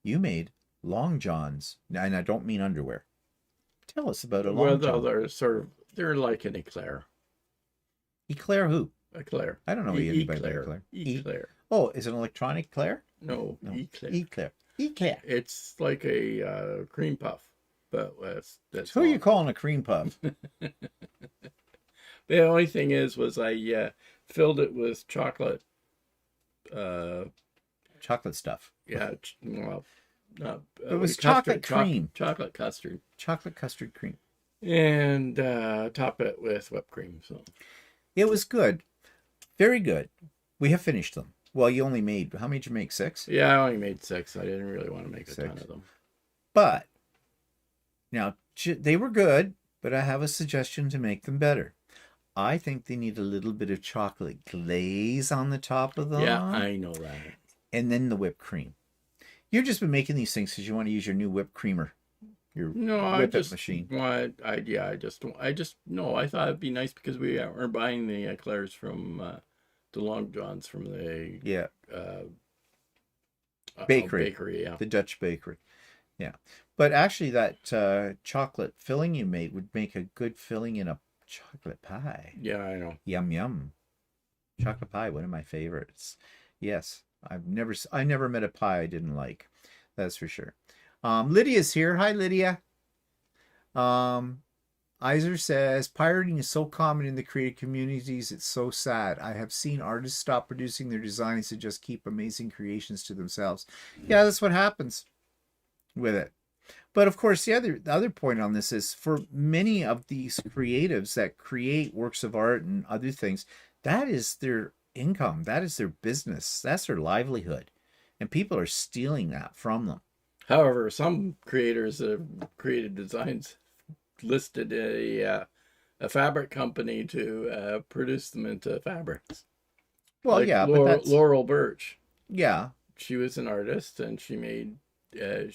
You made long johns, and I don't mean underwear. Tell us about a long john. Well, they're like an eclair. Eclair who? Eclair. I don't know anybody by eclair. Eclair. Oh, is it an electronic eclair? No, eclair. Eclair. It's like a cream puff, but that's who are you calling a cream puff? The only thing was I filled it with chocolate. Chocolate stuff. Yeah, well, not. It was chocolate cream. Chocolate custard. Chocolate custard cream. And top it with whipped cream. So it was good, very good. We have finished them. Well, you only made, how many did you make? 6? Yeah, I only made 6. I didn't really want to make a ton of them. But now They were good, but I have a suggestion to make them better. I think they need a little bit of chocolate glaze on the top of them. Yeah, I know that. And then the whipped cream. You've just been making these things because you want to use your new whipped creamer, your No, I whip it just machine. want. I just no. I thought it'd be nice because we are buying the eclairs from the Long Johns from the Yeah, uh, bakery. Yeah. The Dutch bakery. Yeah. But actually, that chocolate filling you made would make a good filling in a chocolate pie. Yeah, I know. Yum, yum. Chocolate pie, one of my favorites. Yes. I never met a pie I didn't like. That's for sure. Lydia's here. Hi, Lydia. Iser says, pirating is so common in the creative communities, it's so sad. I have seen artists stop producing their designs to just keep amazing creations to themselves. Yeah, that's what happens with it. But of course, the other point on this is for many of these creatives that create works of art and other things, that is their income. That is their business. That's their livelihood. And people are stealing that from them. However, some creators that have created designs listed a fabric company to produce them into fabrics. Well, like yeah, Laurel, but that's... Laurel Birch. Yeah. She was an artist, and she made. They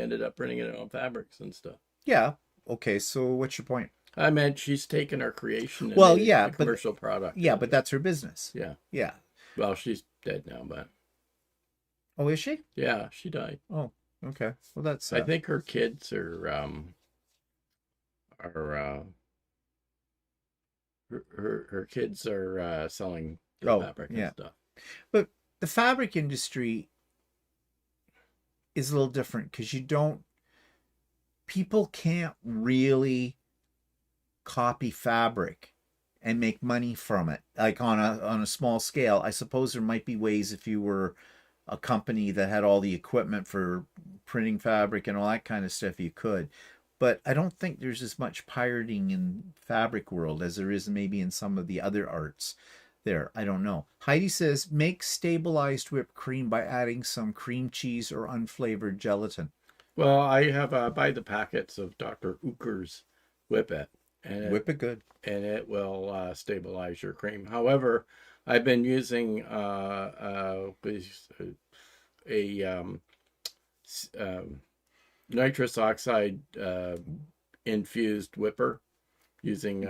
ended up printing it on fabrics and stuff. Yeah. Okay. So what's your point? I meant she's taken her creation and Well, made yeah, a commercial product. Yeah, but that's her business. Yeah. Yeah. Well, she's dead now, but Oh, is she? yeah, she died. Oh, okay. Well, that's... I think her kids are her kids are selling the fabric and stuff. But the fabric industry is a little different because people can't really copy fabric and make money from it, like on a small scale. I suppose there might be ways if you were a company that had all the equipment for printing fabric and all that kind of stuff, you could. But I don't think there's as much pirating in fabric world as there is maybe in some of the other arts there. I don't know. Heidi says, make stabilized whipped cream by adding some cream cheese or unflavored gelatin. Well, I have buy the packets of Dr. Uker's Whip It. And Whip it good. And it will stabilize your cream. However, I've been using nitrous oxide infused whipper using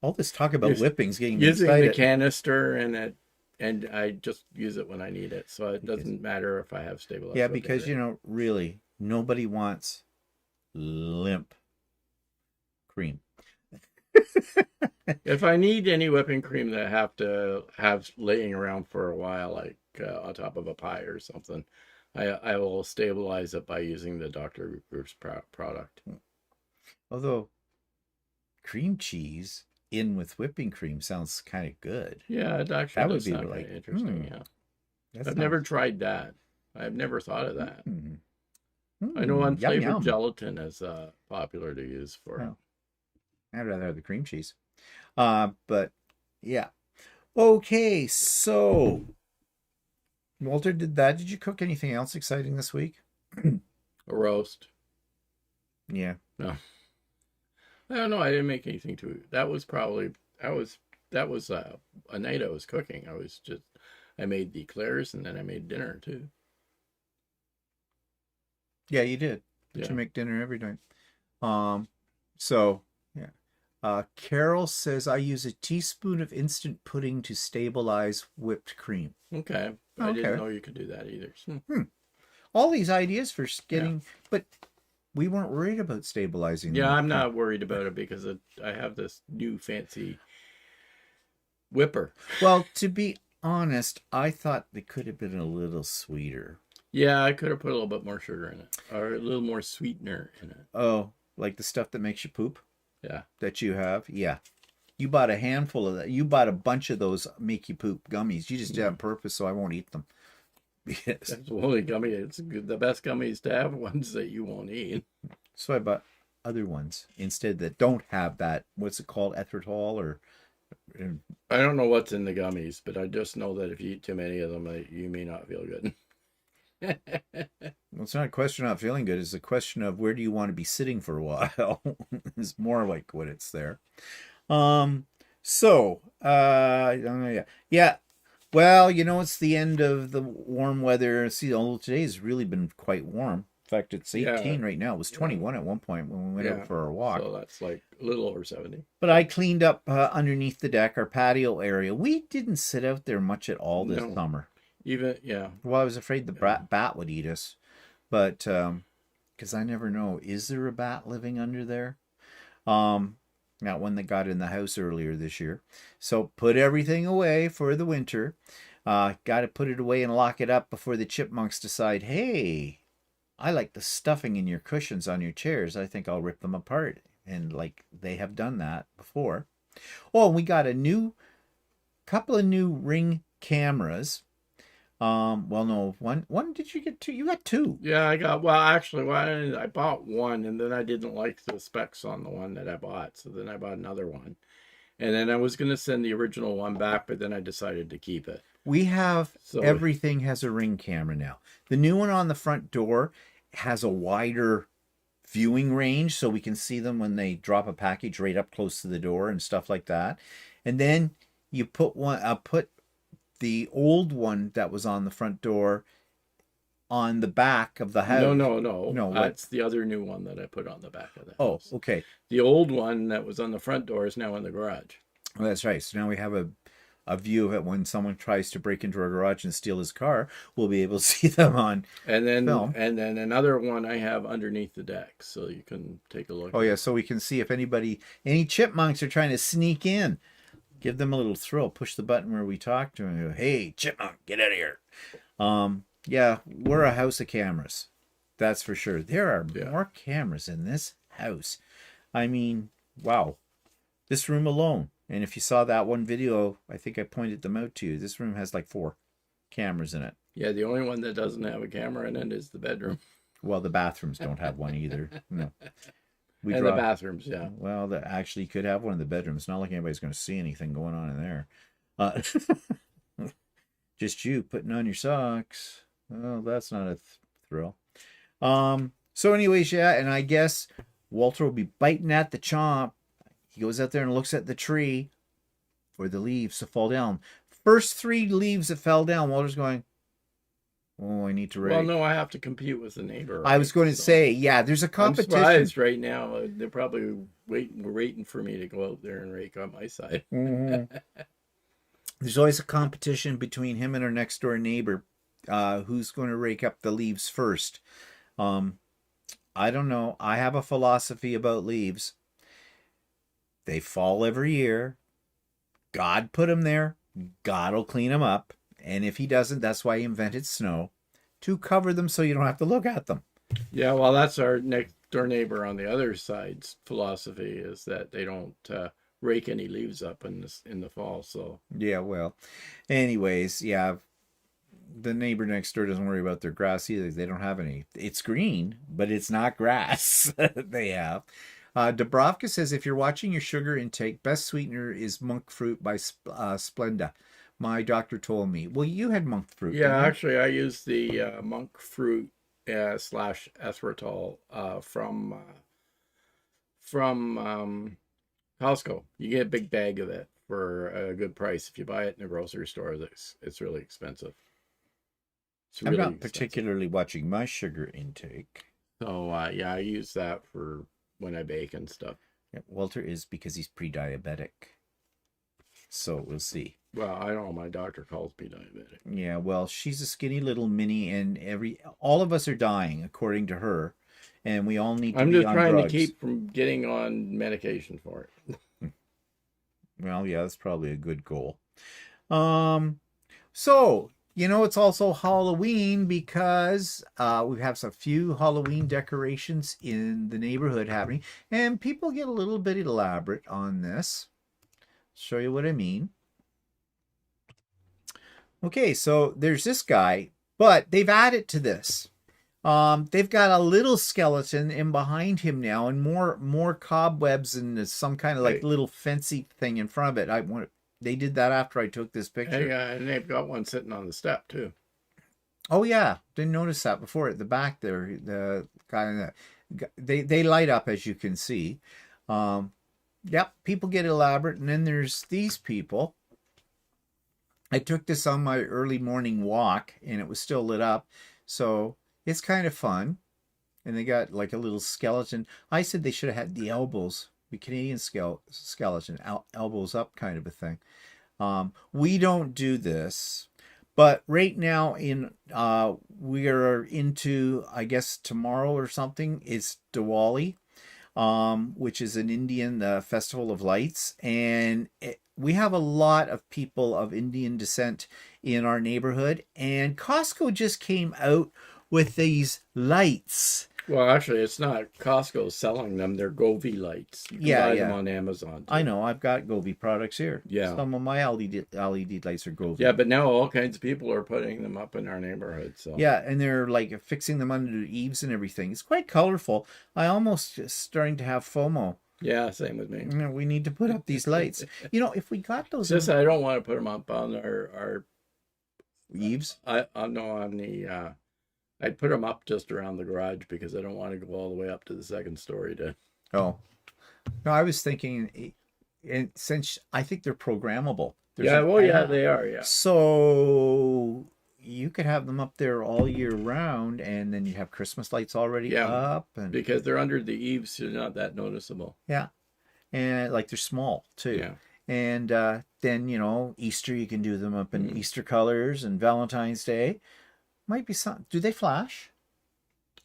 all this talk about whippings getting me using excited. the canister and I just use it when I need it, so it doesn't matter if I have stabilized. Yeah, because really nobody wants limp cream. If I need any whipping cream that I have to have laying around for a while, like on top of a pie or something, I will stabilize it by using the Dr. Group's product. Although cream cheese in with whipping cream sounds kind of good. Yeah, it actually that would does be sound like interesting. Yeah, I've never tried that. I've never thought of that. I know Yum, unflavored yum. gelatin is popular to use for. Oh. I'd rather have the cream cheese. But yeah. Okay, so Walter did you cook anything else exciting this week? A roast. Yeah. No. I don't know. I didn't make anything to it. That was a night I was cooking. I made the eclairs and then I made dinner too. Yeah, you did. But Yeah. you make dinner every night. So yeah. Carol says I use a teaspoon of instant pudding to stabilize whipped cream. Okay. I didn't know you could do that either. All these ideas for getting, but we weren't worried about stabilizing. Yeah, I'm not worried about it because I have this new fancy whipper. Well, to be honest, I thought they could have been a little sweeter. Yeah, I could have put a little bit more sugar in it or a little more sweetener in it. Oh, like the stuff that makes you poop? Yeah. That you have? Yeah. You bought a handful of that. You bought a bunch of those make you poop gummies. You just did it on purpose, so I won't eat them. Yes. That's the only gummy. It's the best gummies to have ones that you won't eat. So I bought other ones instead that don't have that. What's it called? Erythritol or... I don't know what's in the gummies, but I just know that if you eat too many of them, you may not feel good. Well, it's not a question of not feeling good. It's a question of where do you want to be sitting for a while. It's more like what it's there. Yeah. Yeah. Well, it's the end of the warm weather. See, although today's really been quite warm. In fact, it's 18 right now. It was 21 at one point when we went out for our walk. So that's like a little over 70. But I cleaned up underneath the deck, our patio area. We didn't sit out there much at all this summer. Well, I was afraid the bat would eat us. But, because I never know, is there a bat living under there? Not one that got in the house earlier this year. So put everything away for the winter. Got to put it away and lock it up before the chipmunks decide, hey, I like the stuffing in your cushions on your chairs. I think I'll rip them apart. And like they have done that before. Oh, and we got a couple of new Ring cameras. No, one did you get two? You got two. Yeah, I bought one and then I didn't like the specs on the one that I bought. So then I bought another one. And then I was going to send the original one back, but then I decided to keep it. Everything has a Ring camera now. The new one on the front door has a wider viewing range so we can see them when they drop a package right up close to the door and stuff like that. And then you put the old one that was on the front door on the back of the house. No. That's the other new one that I put on the back of the house. Oh, okay. The old one that was on the front door is now in the garage. Well, that's right. So now we have a view of it when someone tries to break into our garage and steal his car. We'll be able to see them on film. And then another one I have underneath the deck, so you can take a look. Oh, yeah, so we can see if any chipmunks are trying to sneak in. Give them a little thrill. Push the button where we talk to them and go, hey, chipmunk, get out of here. Yeah, we're a house of cameras. That's for sure. There are more cameras in this house. I mean, wow. This room alone. And if you saw that one video, I think I pointed them out to you. This room has like 4 cameras in it. Yeah, the only one that doesn't have a camera in it is the bedroom. Well, the bathrooms don't have one either. No. The bathrooms, yeah. Well, that actually could have one in the bedroom. It's not like anybody's going to see anything going on in there. Just you putting on your socks. Well, that's not a thrill. So anyways, yeah, and I guess Walter will be biting at the chomp. He goes out there and looks at the tree for the leaves to fall down. First 3 leaves that fell down, Walter's going, oh, I need to rake. Well, no, I have to compete with the neighbor. I was going to say, yeah, there's a competition. I'm surprised right now. They're probably waiting for me to go out there and rake on my side. Mm-hmm. There's always a competition between him and our next door neighbor. Who's going to rake up the leaves first? I don't know. I have a philosophy about leaves. They fall every year. God put them there. God will clean them up. And if he doesn't, that's why he invented snow, to cover them so you don't have to look at them. Yeah, well, that's our next door neighbor on the other side's philosophy, is that they don't rake any leaves up in the fall. So yeah, well, anyways, yeah, the neighbor next door doesn't worry about their grass either. They don't have any. It's green, but it's not grass. They have. Dubrovka says, if you're watching your sugar intake, best sweetener is monk fruit by Splenda. My doctor told me. Well, you had monk fruit. Yeah, actually, I used the monk fruit / erythritol from Costco. You get a big bag of it for a good price. If you buy it in the grocery store, it's really expensive. I'm not particularly watching my sugar intake. So, yeah, I use that for when I bake and stuff. Yeah, Walter is, because he's pre-diabetic. So we'll see. Well, I don't know. My doctor calls me diabetic. Yeah, well, she's a skinny little mini, and all of us are dying, according to her, and we all need to be on drugs. I'm just trying to keep from getting on medication for it. Well, yeah, that's probably a good goal. So, it's also Halloween, because we have a few Halloween decorations in the neighborhood happening, and people get a little bit elaborate on this. Show you what I mean. Okay, so there's this guy, but they've added to this. They've got a little skeleton in behind him now, and more cobwebs and some kind of like little fancy thing in front of it. They did that after I took this picture. Hey, and they've got one sitting on the step too. Oh yeah, didn't notice that before. At the back there, the guy in the, they light up as you can see. Um, yep, people get elaborate, and then there's these people. I took this on my early morning walk, and it was still lit up, so it's kind of fun. And they got like a little skeleton. I said they should have had the elbows, the Canadian skeleton, elbows up kind of a thing. We don't do this, but right now we are into, I guess tomorrow or something, it's Diwali, which is an Indian festival of lights, and we have a lot of people of Indian descent in our neighborhood, and Costco just came out with these lights. Well, actually, it's not Costco selling them. They're Govee lights. You can buy them on Amazon, too. I know. I've got Govee products here. Yeah. Some of my LED lights are Govee. Yeah, but now all kinds of people are putting them up in our neighborhood. So yeah, and they're like fixing them under the eaves and everything. It's quite colorful. I almost starting to have FOMO. Yeah, same with me. You know, we need to put up these lights. You know, if we got those, Just I don't want to put them up on our eaves. No, on the. I'd put them up just around the garage because I don't want to go all the way up to the second story to. Oh, no, I was thinking, and since I think they're programmable. They are. Yeah. So you could have them up there all year round, and then you have Christmas lights already up, and because they're under the eaves, they're not that noticeable. Yeah, and like they're small too. Yeah. And then Easter, you can do them up in Easter colors, and Valentine's Day might be some. Do they flash?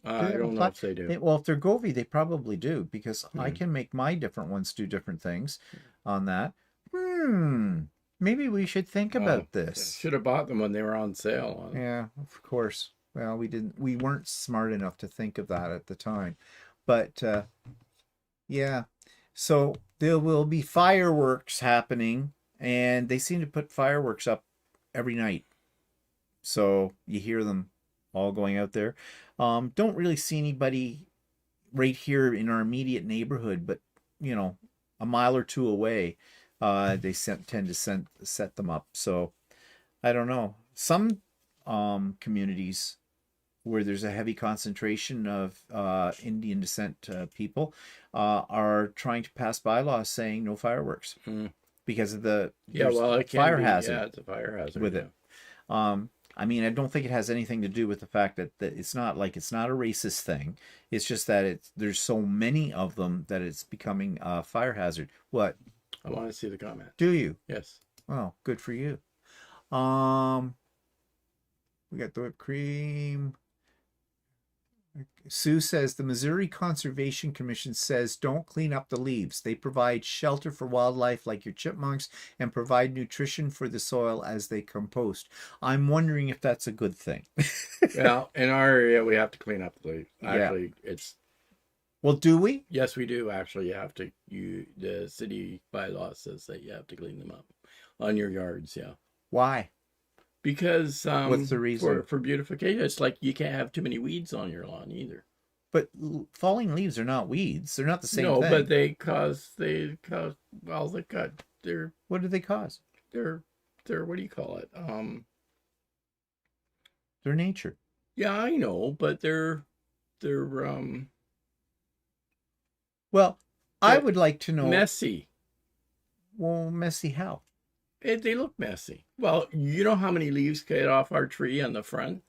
I don't know if they do. Well, if they're Govee, they probably do, because I can make my different ones do different things on that. Maybe we should think about this. Should have bought them when they were on sale. Yeah, of course. Well, we weren't smart enough to think of that at the time. But yeah. So there will be fireworks happening, and they seem to put fireworks up every night. So you hear them all going out there. Don't really see anybody right here in our immediate neighborhood, but a mile or two away, they tend to set them up. So I don't know. Some communities where there's a heavy concentration of Indian descent people are trying to pass bylaws saying no fireworks because of the fire hazard. Yeah, it's a fire hazard with it. I mean, I don't think it has anything to do with the fact that it's not a racist thing. It's just that there's so many of them that it's becoming a fire hazard. What? I want to see the comment. Do you? Yes. Oh, good for you. We got the whipped cream. Sue says the Missouri Conservation Commission says don't clean up the leaves. They provide shelter for wildlife like your chipmunks and provide nutrition for the soil as they compost. I'm wondering if that's a good thing. Well, in our area, we have to clean up the leaves. Actually, it's... Well, do we? Yes, we do. Actually, the city bylaw says that you have to clean them up on your yards, yeah. Why? Because what's the reason? For beautification. It's like you can't have too many weeds on your lawn either. But falling leaves are not weeds. They're not the same thing. No, but they cause what do they cause? They're what do you call it? They're nature. Yeah, I know, but they're well, I would like to know. Messy. Well, messy how? They look messy. Well, you know how many leaves get off our tree on the front?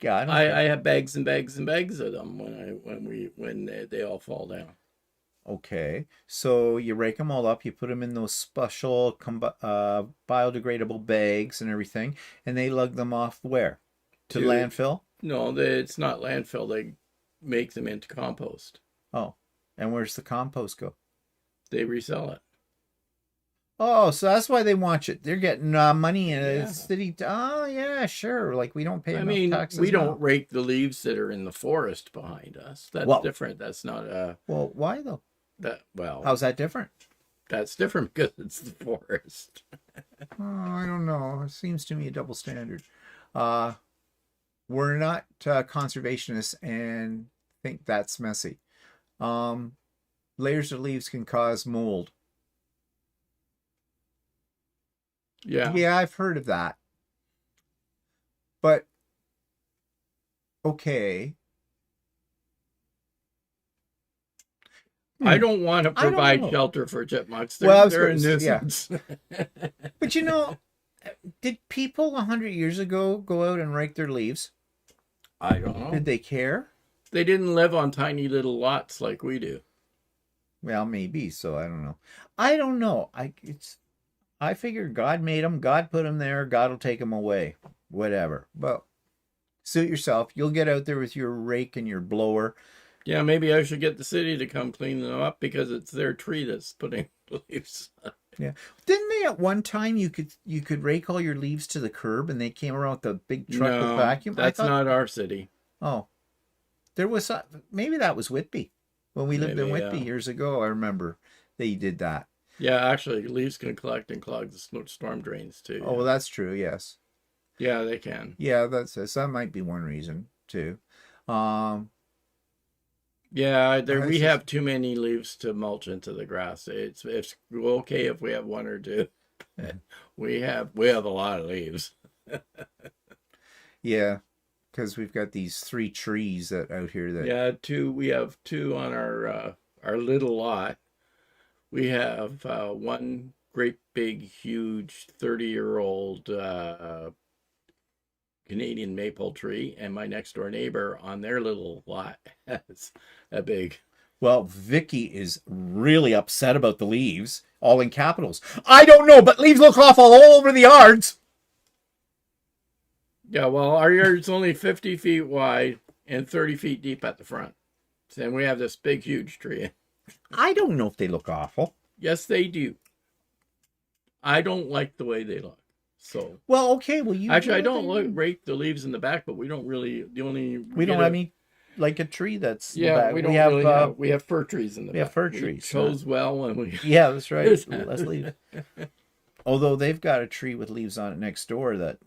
Yeah, I have bags and bags and bags of them when they all fall down. Okay, so you rake them all up, you put them in those special biodegradable bags and everything, and they lug them off where? To landfill? No, it's not landfill. They make them into compost. Oh, and where's the compost go? They resell it. Oh, so that's why they want it. They're getting money in a city. Oh, yeah, sure. Like we don't pay enough taxes. We don't rake the leaves that are in the forest behind us. That's different. That's not a... Well, why though? How's that different? That's different because it's the forest. I don't know. It seems to me a double standard. We're not conservationists and think that's messy. Layers of leaves can cause mold. Yeah. Yeah, I've heard of that. But okay. I don't want to I don't provide know. shelter for chipmunks. Well, I was They're a gonna yeah. nuisance. But you know, did people 100 years ago go out and rake their leaves? I don't know. Did they care? They didn't live on tiny little lots like we do. Well, maybe. So I don't know. I don't know. I figure God made them. God put them there. God will take them away. Whatever. But suit yourself. You'll get out there with your rake and your blower. Yeah, maybe I should get the city to come clean them up because it's their tree that's putting leaves. Yeah. Didn't they at one time you could rake all your leaves to the curb and they came around with a big truck with vacuum? That's not our city. Oh, there was maybe that was Whitby when we lived in Maybe, Whitby yeah. years ago. I remember they did that. Yeah, actually, leaves can collect and clog the storm drains too. Oh, well, that's true. Yes. Yeah, they can. Yeah, that might be one reason too. Yeah, we just- have too many leaves to mulch into the grass. It's okay if we have one or two. We have a lot of leaves. Yeah, because we've got these 3 trees that out here that. Yeah, we have two on our little lot. We have one great big huge 30-year-old Canadian maple tree, and my next door neighbor on their little lot has a big. Well, Vicky is really upset about the leaves, all in capitals. I don't know, but leaves look awful all over the yards. Yeah, well, our yard's only 50 feet wide and 30 feet deep at the front. And we have this big, huge tree. I don't know if they look awful. Yes, they do. I don't like the way they look. So, well, okay. Well, you actually, I don't rake the leaves in the back, but we don't really. We don't have any, like a tree that's. Yeah, we don't really have. We have fir trees in the back. We have fir trees. Chose well, and we. Yeah, that's right. Let's leave. Although they've got a tree with leaves on it next door that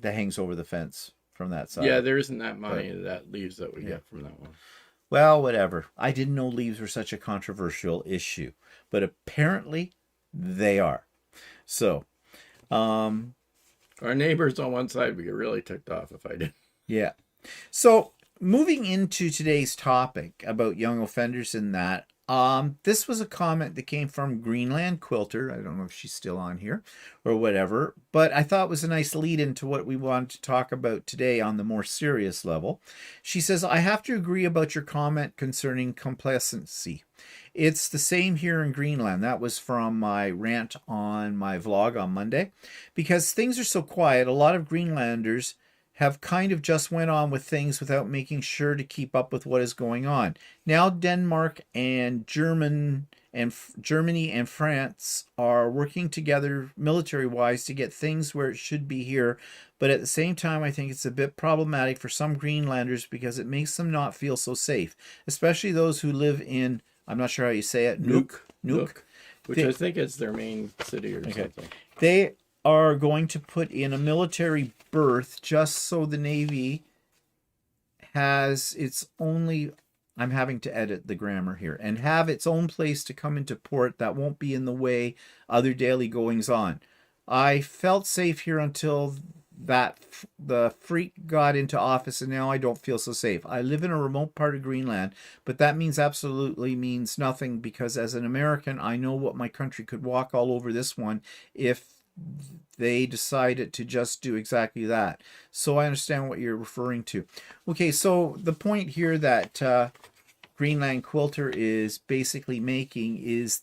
hangs over the fence from that side. Yeah, there isn't that many that leaves that we get from that one. Well, whatever. I didn't know leaves were such a controversial issue, but apparently they are. So, our neighbors on one side would get really ticked off if I did. Yeah. So, moving into today's topic about young offenders and that, this was a comment that came from Greenland Quilter. I don't know if she's still on here or whatever, but I thought it was a nice lead into what we wanted to talk about today on the more serious level. She says, I have to agree about your comment concerning complacency. It's the same here in Greenland. That was from my rant on my vlog on Monday. Because things are so quiet, a lot of Greenlanders have kind of just went on with things without making sure to keep up with what is going on. Now Denmark and Germany and France are working together military-wise to get things where it should be here, but at the same time I think it's a bit problematic for some Greenlanders because it makes them not feel so safe, especially those who live in, I'm not sure how you say it, Nuuk, which I think is their main city or something. They are going to put in a military berth just so the Navy has its only, I'm having to edit the grammar here, and have its own place to come into port that won't be in the way other daily goings on. I felt safe here until the freak got into office, and now I don't feel so safe. I live in a remote part of Greenland, but that absolutely means nothing because as an American, I know what my country could walk all over this one if they decided to just do exactly that. So I understand what you're referring to. Okay, so the point here that Greenland Quilter is basically making is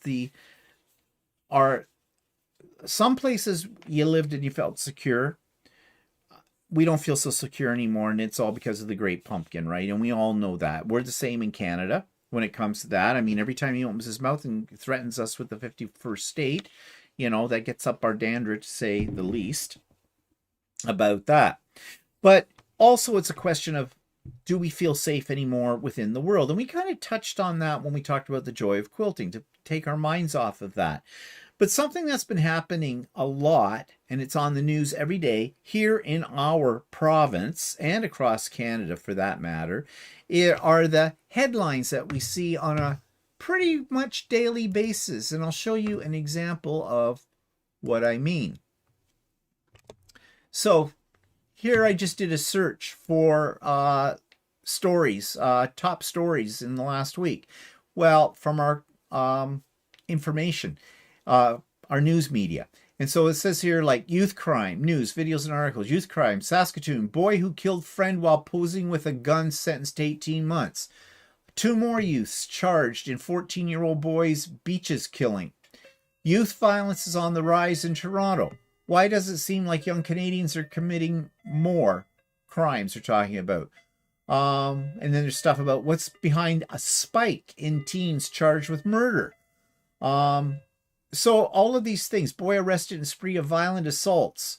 some places you lived and you felt secure. We don't feel so secure anymore, and it's all because of the Great Pumpkin, right? And we all know that. We're the same in Canada when it comes to that. I mean, every time he opens his mouth and threatens us with the 51st state, that gets up our dander, to say the least, about that. But also it's a question of, do we feel safe anymore within the world? And we kind of touched on that when we talked about the joy of quilting, to take our minds off of that. But something that's been happening a lot, and it's on the news every day, here in our province, and across Canada for that matter, are the headlines that we see on a pretty much daily basis. And I'll show you an example of what I mean. So here I just did a search for stories, top stories in the last week? Well, from our information, our news media. And so it says here, like, youth crime, news, videos, and articles. Youth crime, Saskatoon, boy who killed friend while posing with a gun sentenced to 18 months. 2 more youths charged in 14-year-old boy's beaches killing. Youth violence is on the rise in Toronto. Why does it seem like young Canadians are committing more crimes we're talking about? And then there's stuff about what's behind a spike in teens charged with murder. So all of these things, boy arrested in spree of violent assaults.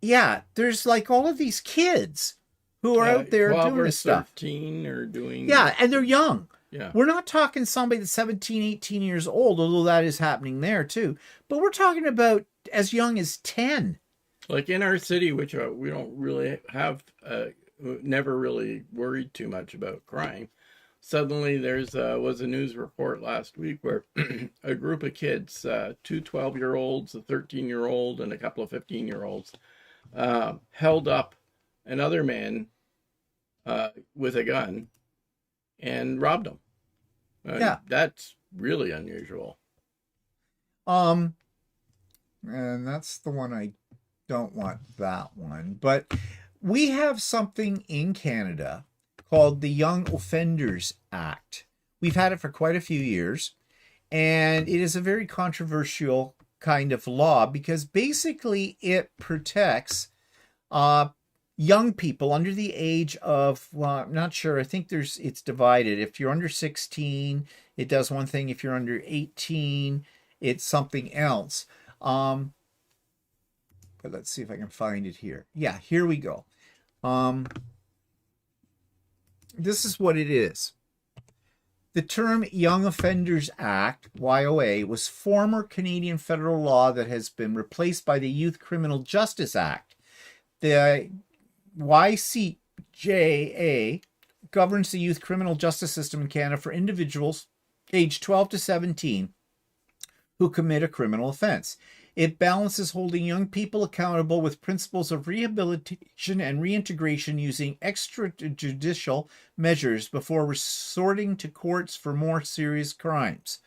Yeah, there's like all of these kids who are out there 12 doing or this stuff. 13 or doing. Yeah, and they're young. Yeah. We're not talking somebody that's 17, 18 years old, although that is happening there too. But we're talking about as young as 10. Like in our city, which we don't really have, never really worried too much about crime. Suddenly there's was a news report last week where a group of kids, 2 12-year-olds, a 13-year-old, and a couple of 15-year-olds, held up another man with a gun and robbed him. Yeah. That's really unusual. And that's the one I don't want, that one. But we have something in Canada called the Young Offenders Act. We've had it for quite a few years, and it is a very controversial kind of law because basically it protects young people under the age of, well, I'm not sure. I think it's divided. If you're under 16, it does one thing. If you're under 18, it's something else. But let's see if I can find it here. Yeah, here we go. This is what it is. The term Young Offenders Act, YOA, was former Canadian federal law that has been replaced by the Youth Criminal Justice Act. The YCJA governs the youth criminal justice system in Canada for individuals aged 12 to 17 who commit a criminal offense. It balances holding young people accountable with principles of rehabilitation and reintegration using extrajudicial measures before resorting to courts for more serious crimes.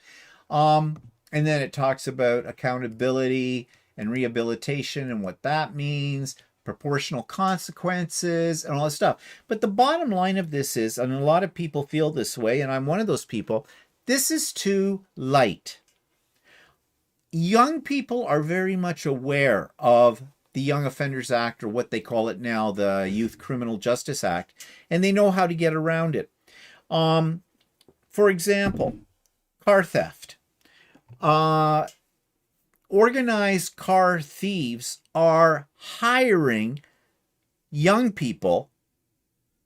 And then it talks about accountability and rehabilitation and what that means, proportional consequences, and all this stuff. But the bottom line of this is, and a lot of people feel this way, and I'm one of those people, this is too light. Young people are very much aware of the Young Offenders Act, or what they call it now, the Youth Criminal Justice Act, and they know how to get around it. For example, car theft. Organized car thieves are hiring young people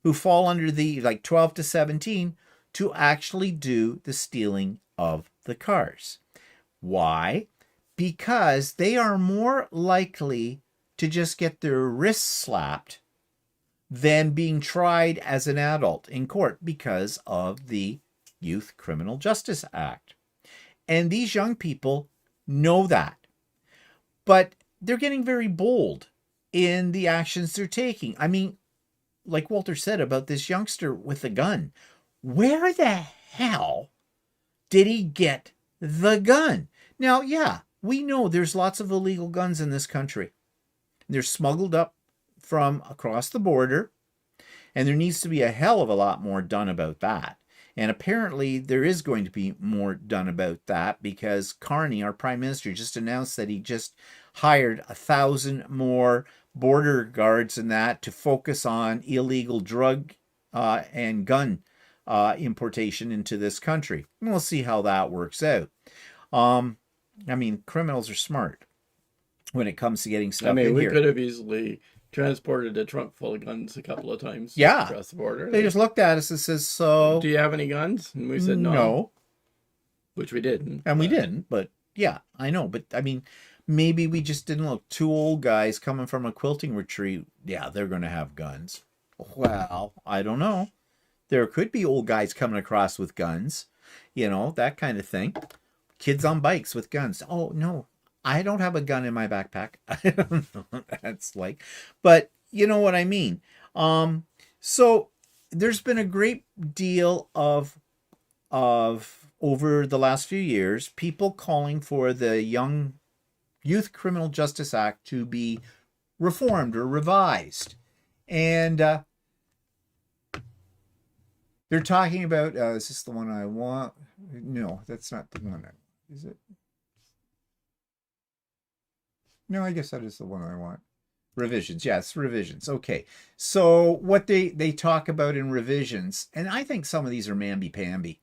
who fall under the 12 to 17 to actually do the stealing of the cars. Why? Because they are more likely to just get their wrists slapped than being tried as an adult in court because of the Youth Criminal Justice Act. And these young people know that. But they're getting very bold in the actions they're taking. I mean, like Walter said about this youngster with a gun, where the hell did he get the gun? Now, yeah, we know there's lots of illegal guns in this country. They're smuggled up from across the border, and there needs to be a hell of a lot more done about that. And apparently there is going to be more done about that because Carney, our prime minister, just announced that he just hired 1,000 more border guards and that to focus on illegal drug and gun importation into this country. We'll see how that works out. I mean, criminals are smart when it comes to getting stuff in here. We could have easily transported a trunk full of guns a couple of times across the border. They just looked at us and says, so... Do you have any guns? And we said no. No. Which we didn't. And we didn't, but yeah, I know. But I mean, maybe we just didn't look. 2 old guys coming from a quilting retreat, yeah, they're going to have guns. Well, I don't know. There could be old guys coming across with guns, that kind of thing. Kids on bikes with guns. Oh, no, I don't have a gun in my backpack. I don't know what that's like. But you know what I mean. So there's been a great deal of over the last few years, people calling for the Youth Criminal Justice Act to be reformed or revised. And they're talking about, is this the one I want? No, that's not the one. Is it? No, I guess that is the one I want. Revisions. Yes, revisions. Okay. So what they talk about in revisions, and I think some of these are mamby-pamby.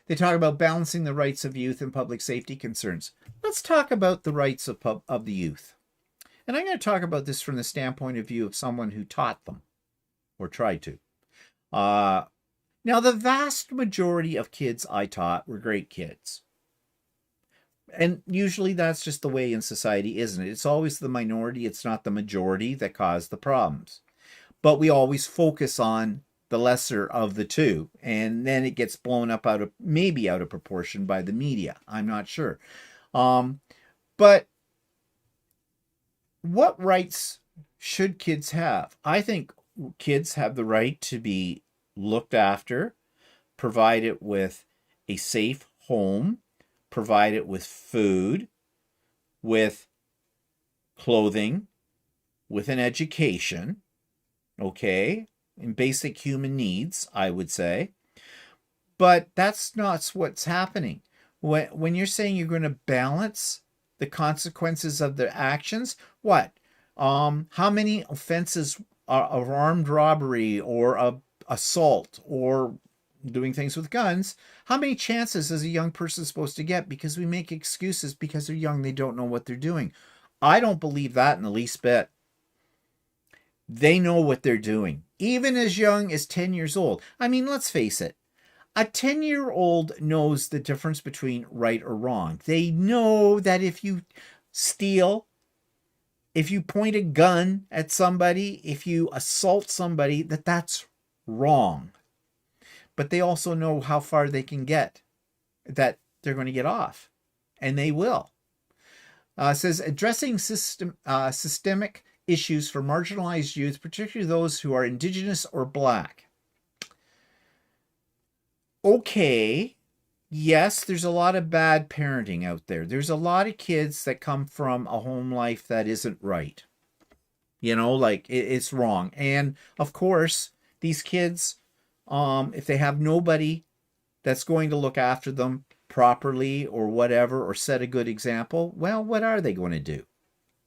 They talk about balancing the rights of youth and public safety concerns. Let's talk about the rights of the youth. And I'm going to talk about this from the standpoint of view of someone who taught them or tried to. Now, the vast majority of kids I taught were great kids. And usually that's just the way in society, isn't it? It's always the minority, it's not the majority that cause the problems. But we always focus on the lesser of the two, and then it gets blown up maybe out of proportion by the media. I'm not sure. But what rights should kids have? I think kids have the right to be looked after, provided with a safe home, provided with food, with clothing, with an education, okay, and basic human needs, I would say. But that's not what's happening. When you're saying you're going to balance the consequences of their actions, what? How many offenses of armed robbery or assault or doing things with guns, how many chances is a young person supposed to get? Because we make excuses because they're young, they don't know what they're doing. I don't believe that in the least bit. They know what they're doing, even as young as 10 years old. I mean, let's face it. A 10-year-old knows the difference between right or wrong. They know that if you steal, if you point a gun at somebody, if you assault somebody, that's wrong. But they also know how far they can get, that they're going to get off, and they will. It says addressing systemic issues for marginalized youth, particularly those who are Indigenous or Black. Okay, yes, there's a lot of bad parenting out there. There's a lot of kids that come from a home life that isn't right. You know, like it's wrong. And of course, these kids, if they have nobody that's going to look after them properly or whatever, or set a good example, well, what are they going to do?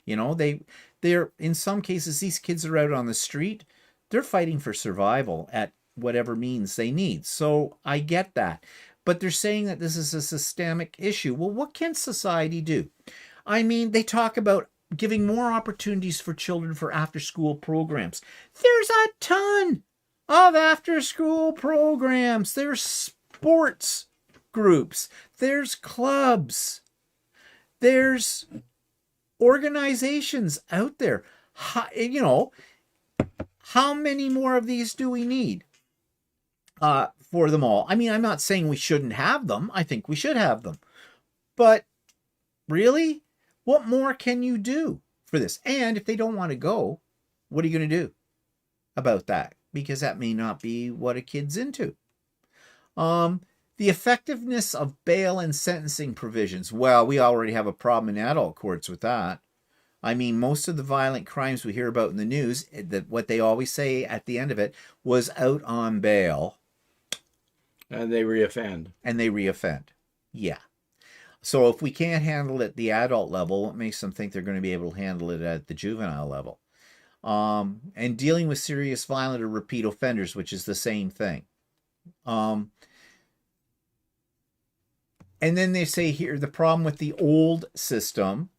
You know, they're in some cases, these kids are out on the street. They're fighting for survival at whatever means they need. So I get that. But they're saying that this is a systemic issue. Well, what can society do? I mean, they talk about giving more opportunities for children for after-school programs. There's a ton of after-school programs. There's sports groups. There's clubs. There's organizations out there. You know, how many more of these do we need for them all? I mean, I'm not saying we shouldn't have them. I think we should have them. But really, what more can you do for this? And if they don't want to go, what are you going to do about that? Because that may not be what a kid's into. The effectiveness of bail and sentencing provisions. Well, we already have a problem in adult courts with that. I mean, most of the violent crimes we hear about in the news, that what they always say at the end of it was out on bail. And they reoffend. Yeah. So if we can't handle it at the adult level, what makes them think they're going to be able to handle it at the juvenile level? And dealing with serious violent or repeat offenders, which is the same thing. And then they say here, the problem with the old system,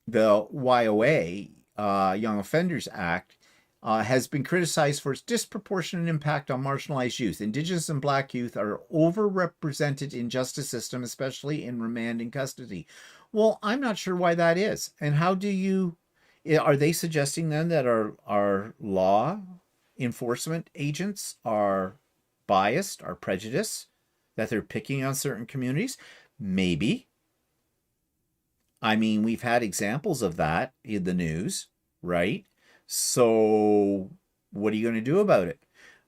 the YOA, Young Offenders Act, has been criticized for its disproportionate impact on marginalized youth. Indigenous and Black youth are overrepresented in justice system, especially in remand and custody. Well, I'm not sure why that is. And how do you, are they suggesting then that our law enforcement agents are biased, are prejudiced, that they're picking on certain communities? Maybe. I mean, we've had examples of that in the news, right? So What are you going to do about it?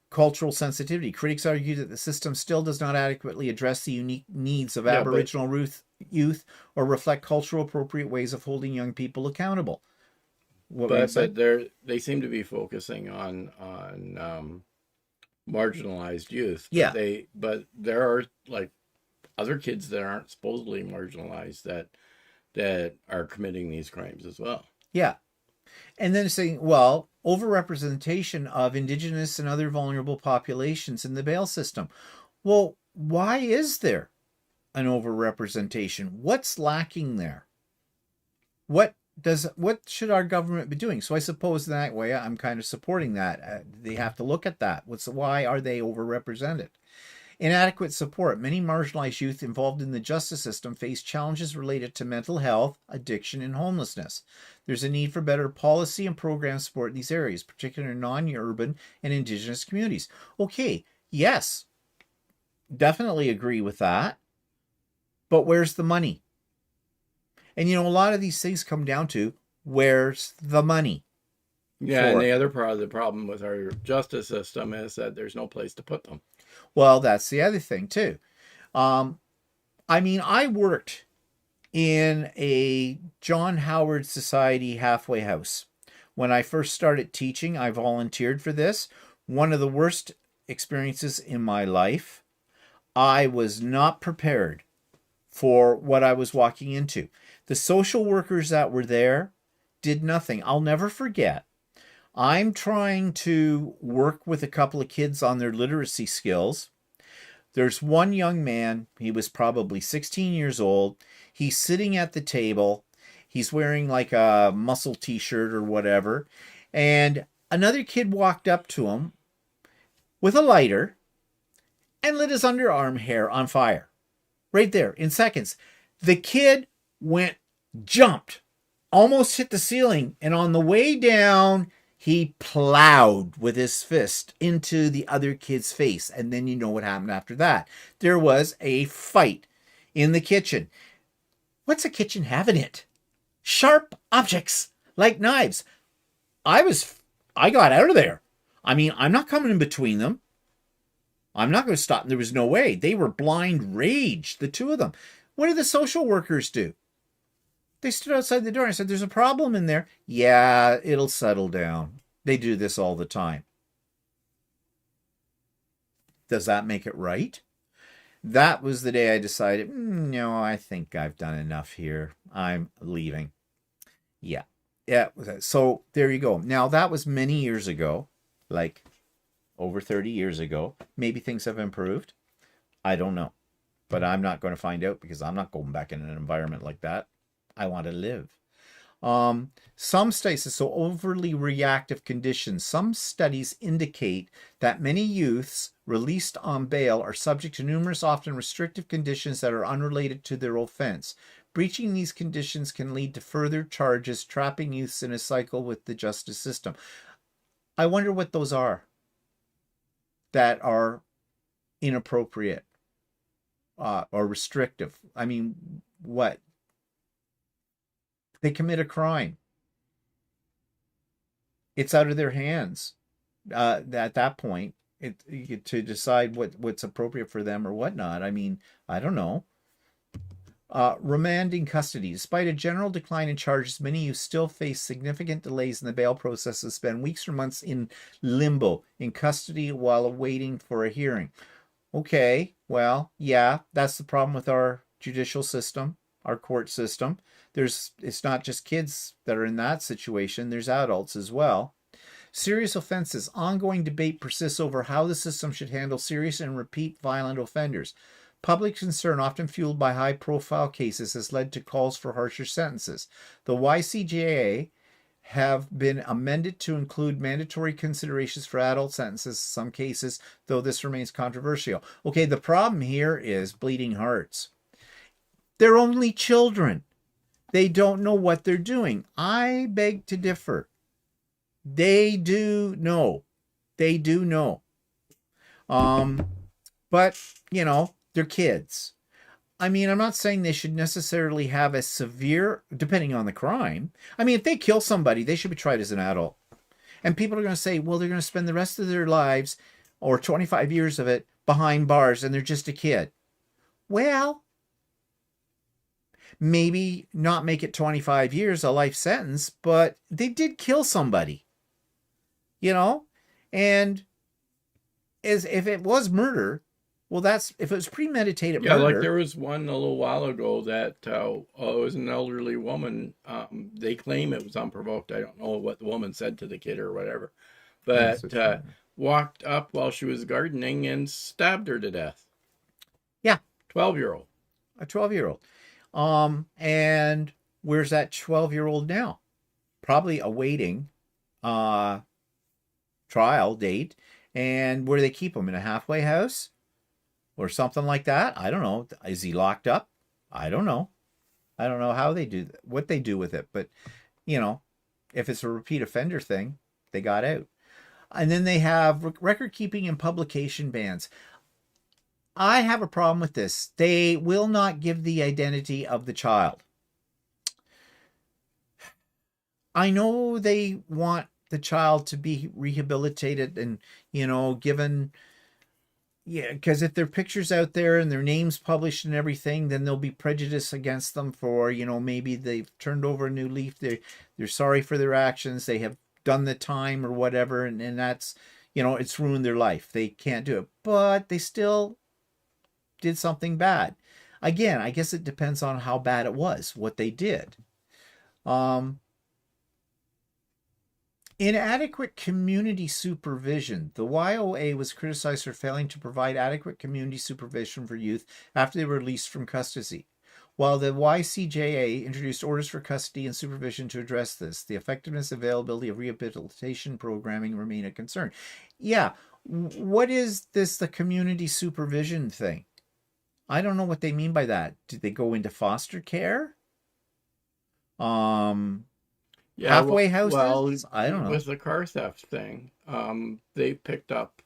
Cultural sensitivity. Critics argue that the system still does not adequately address the unique needs of Aboriginal youth or reflect cultural appropriate ways of holding young people accountable. But they seem to be focusing on marginalized youth. Yeah. But there are like other kids that aren't supposedly marginalized that are committing these crimes as well. Yeah. And then saying, well, overrepresentation of Indigenous and other vulnerable populations in the bail system. Well, why is there an overrepresentation? What's lacking there? What should our government be doing? So I suppose that way I'm kind of supporting that. They have to look at that. Why are they overrepresented? Inadequate support. Many marginalized youth involved in the justice system face challenges related to mental health, addiction, and homelessness. There's a need for better policy and program support in these areas, particularly in non-urban and Indigenous communities. Okay, yes, definitely agree with that. But where's the money? And, a lot of these things come down to, where's the money? Yeah, and the other part of the problem with our justice system is that there's no place to put them. Well, that's the other thing, too. I worked in a John Howard Society halfway house. When I first started teaching, I volunteered for this. One of the worst experiences in my life. I was not prepared for what I was walking into. The social workers that were there did nothing. I'll never forget. I'm trying to work with a couple of kids on their literacy skills. There's one young man, he was probably 16 years old. He's sitting at the table. He's wearing like a muscle t-shirt or whatever. And another kid walked up to him with a lighter and lit his underarm hair on fire. Right there, in seconds. The kid jumped, almost hit the ceiling. And on the way down, he plowed with his fist into the other kid's face. And then you know what happened after that. There was a fight in the kitchen. What's a kitchen have in it? Sharp objects like knives. I got out of there. I'm not coming in between them. I'm not going to stop. There was no way. They were blind rage, the two of them. What did the social workers do? They stood outside the door and I said, there's a problem in there. Yeah, it'll settle down. They do this all the time. Does that make it right? That was the day I decided, no, I think I've done enough here. I'm leaving. Yeah. So there you go. Now, that was many years ago, like over 30 years ago. Maybe things have improved. I don't know. But I'm not going to find out because I'm not going back in an environment like that. I want to live. Some studies, so overly reactive conditions. Some studies indicate that many youths released on bail are subject to numerous, often restrictive conditions that are unrelated to their offense. Breaching these conditions can lead to further charges, trapping youths in a cycle with the justice system. I wonder what those are that are inappropriate or restrictive. What? They commit a crime. It's out of their hands at that point to decide what's appropriate for them or whatnot. I don't know. Remanding custody. Despite a general decline in charges, many youth still face significant delays in the bail process and spend weeks or months in limbo in custody while awaiting for a hearing. Okay, well, yeah, that's the problem with our judicial system, our court system. It's not just kids that are in that situation. There's adults as well. Serious offenses. Ongoing debate persists over how the system should handle serious and repeat violent offenders. Public concern, often fueled by high-profile cases, has led to calls for harsher sentences. The YCJA have been amended to include mandatory considerations for adult sentences in some cases, though this remains controversial. Okay, the problem here is bleeding hearts. They're only children. They don't know what they're doing. I beg to differ. They do know. They do know. But, they're kids. I'm not saying they should necessarily have a severe, depending on the crime. If they kill somebody, they should be tried as an adult. And people are going to say, well, they're going to spend the rest of their lives or 25 years of it behind bars and they're just a kid. Well, maybe not make it 25 years, a life sentence, but they did kill somebody, you know? And as if it was murder, well, that's if it was premeditated Yeah, murder. like there was one a little while ago that it was an elderly woman. They claim it was unprovoked. I don't know what the woman said to the kid or whatever, but walked up while she was gardening and stabbed her to death. Yeah. 12-year-old. A 12-year-old. And where's that 12-year-old now? Probably awaiting trial date. And where do they keep him? In a halfway house? Or something like that? I don't know. Is he locked up? I don't know. I don't know how they do what they do with it. But, you know, if it's a repeat offender thing, they got out. And then they have record keeping and publication bans. I have a problem with this. They will not give the identity of the child. I know they want the child to be rehabilitated and, you know, given, yeah, because if their picture's out there and their name's published and everything, then there'll be prejudice against them for, you know, maybe they've turned over a new leaf. They're sorry for their actions. They have done the time or whatever. And that's, you know, it's ruined their life. They can't do it. But they still did something bad. Again, I guess it depends on how bad it was, what they did. Inadequate community supervision. The YOA was criticized for failing to provide adequate community supervision for youth after they were released from custody. While the YCJA introduced orders for custody and supervision to address this, the effectiveness and availability of rehabilitation programming remain a concern. Yeah, what is this, the community supervision thing? I don't know what they mean by that. Did they go into foster care? Yeah, halfway houses? Well, I don't know. With the car theft thing, they picked up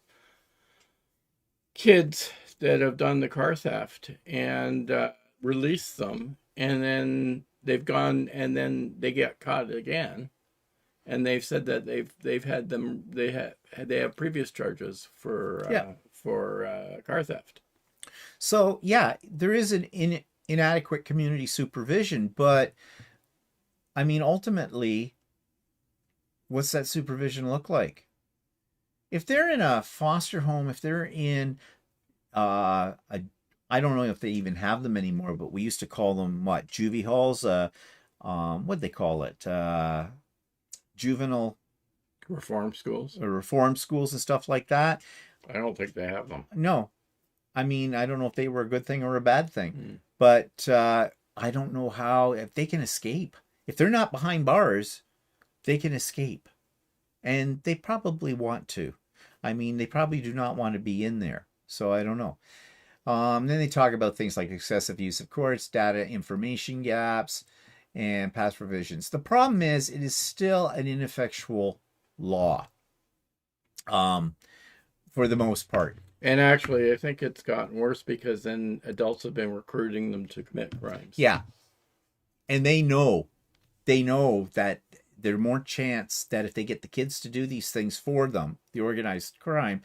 kids that have done the car theft and released them, and then they've gone and then they get caught again, and they've said that they've had them they have previous charges for car theft. So yeah, there is an inadequate community supervision, but I mean, ultimately, what's that supervision look like? If they're in a foster home, if they're in I don't know if they even have them anymore, but we used to call them what, juvie halls? What'd they call it? Juvenile Reform schools. Or reform schools and stuff like that. I don't think they have them. No. I mean, I don't know if they were a good thing or a bad thing, but I don't know how, if they can escape. If they're not behind bars, they can escape. And they probably want to. I mean, they probably do not want to be in there. So I don't know. Then they talk about things like excessive use of courts, data information gaps, and past provisions. The problem is it is still an ineffectual law for the most part. And actually, I think it's gotten worse because then adults have been recruiting them to commit crimes. Yeah. And they know that there's more chance that if they get the kids to do these things for them, the organized crime,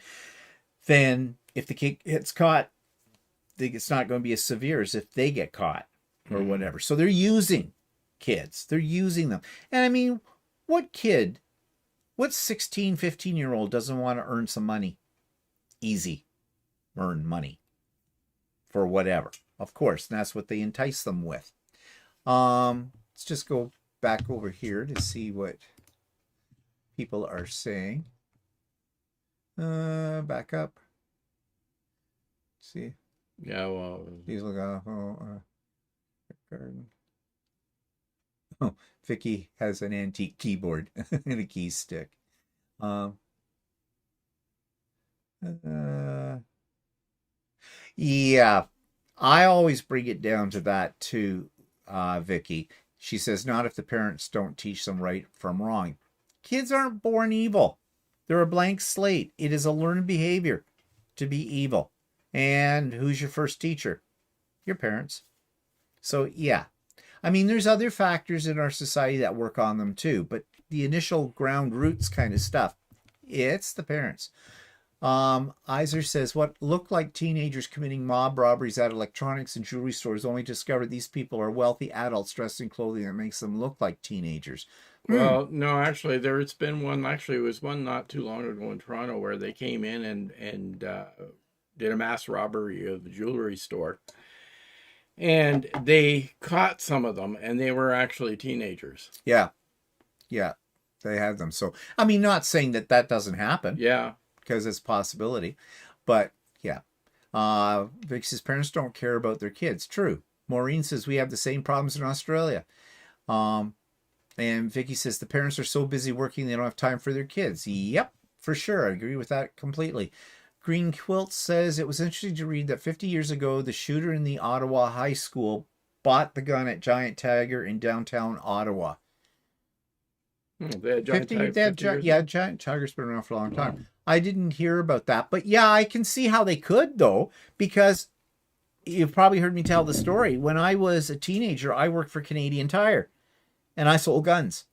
then if the kid gets caught, it's not going to be as severe as if they get caught or whatever. So they're using kids. They're using them. And I mean, what 16, 15-year-old doesn't want to earn some money? Easy. Earn money for whatever. Of course, and that's what they entice them with. Let's just go back over here to see what people are saying. Back up. Let's see. Yeah, well, These look awful. Garden. Oh, Vicky has an antique keyboard and a key stick. Yeah, I always bring it down to that too, Vicky. She says, not if the parents don't teach them right from wrong. Kids aren't born evil. They're a blank slate. It is a learned behavior to be evil. And who's your first teacher? Your parents. So, yeah. I mean, there's other factors in our society that work on them too. But the initial ground roots kind of stuff. It's the parents. Iser says, what look like teenagers committing mob robberies at electronics and jewelry stores only discovered these people are wealthy adults dressed in clothing that makes them look like teenagers. Well, no, actually, there's been one. Actually, it was one not too long ago in Toronto where they came in and did a mass robbery of the jewelry store, and they caught some of them, and they were actually teenagers. Yeah, they had them. So, I mean, not saying that that doesn't happen. Yeah. Because it's a possibility. But yeah. Vic says parents don't care about their kids. True. Maureen says we have the same problems in Australia. And Vicky says the parents are so busy working they don't have time for their kids. Yep, for sure. I agree with that completely. Green Quilt says it was interesting to read that 50 years ago the shooter in the Ottawa high school bought the gun at Giant Tiger in downtown Ottawa. They had Giant Tiger. Giant Tiger's been around for a long time. Wow. I didn't hear about that, but yeah, I can see how they could though, because you've probably heard me tell the story. When I was a teenager, I worked for Canadian Tire, and I sold guns,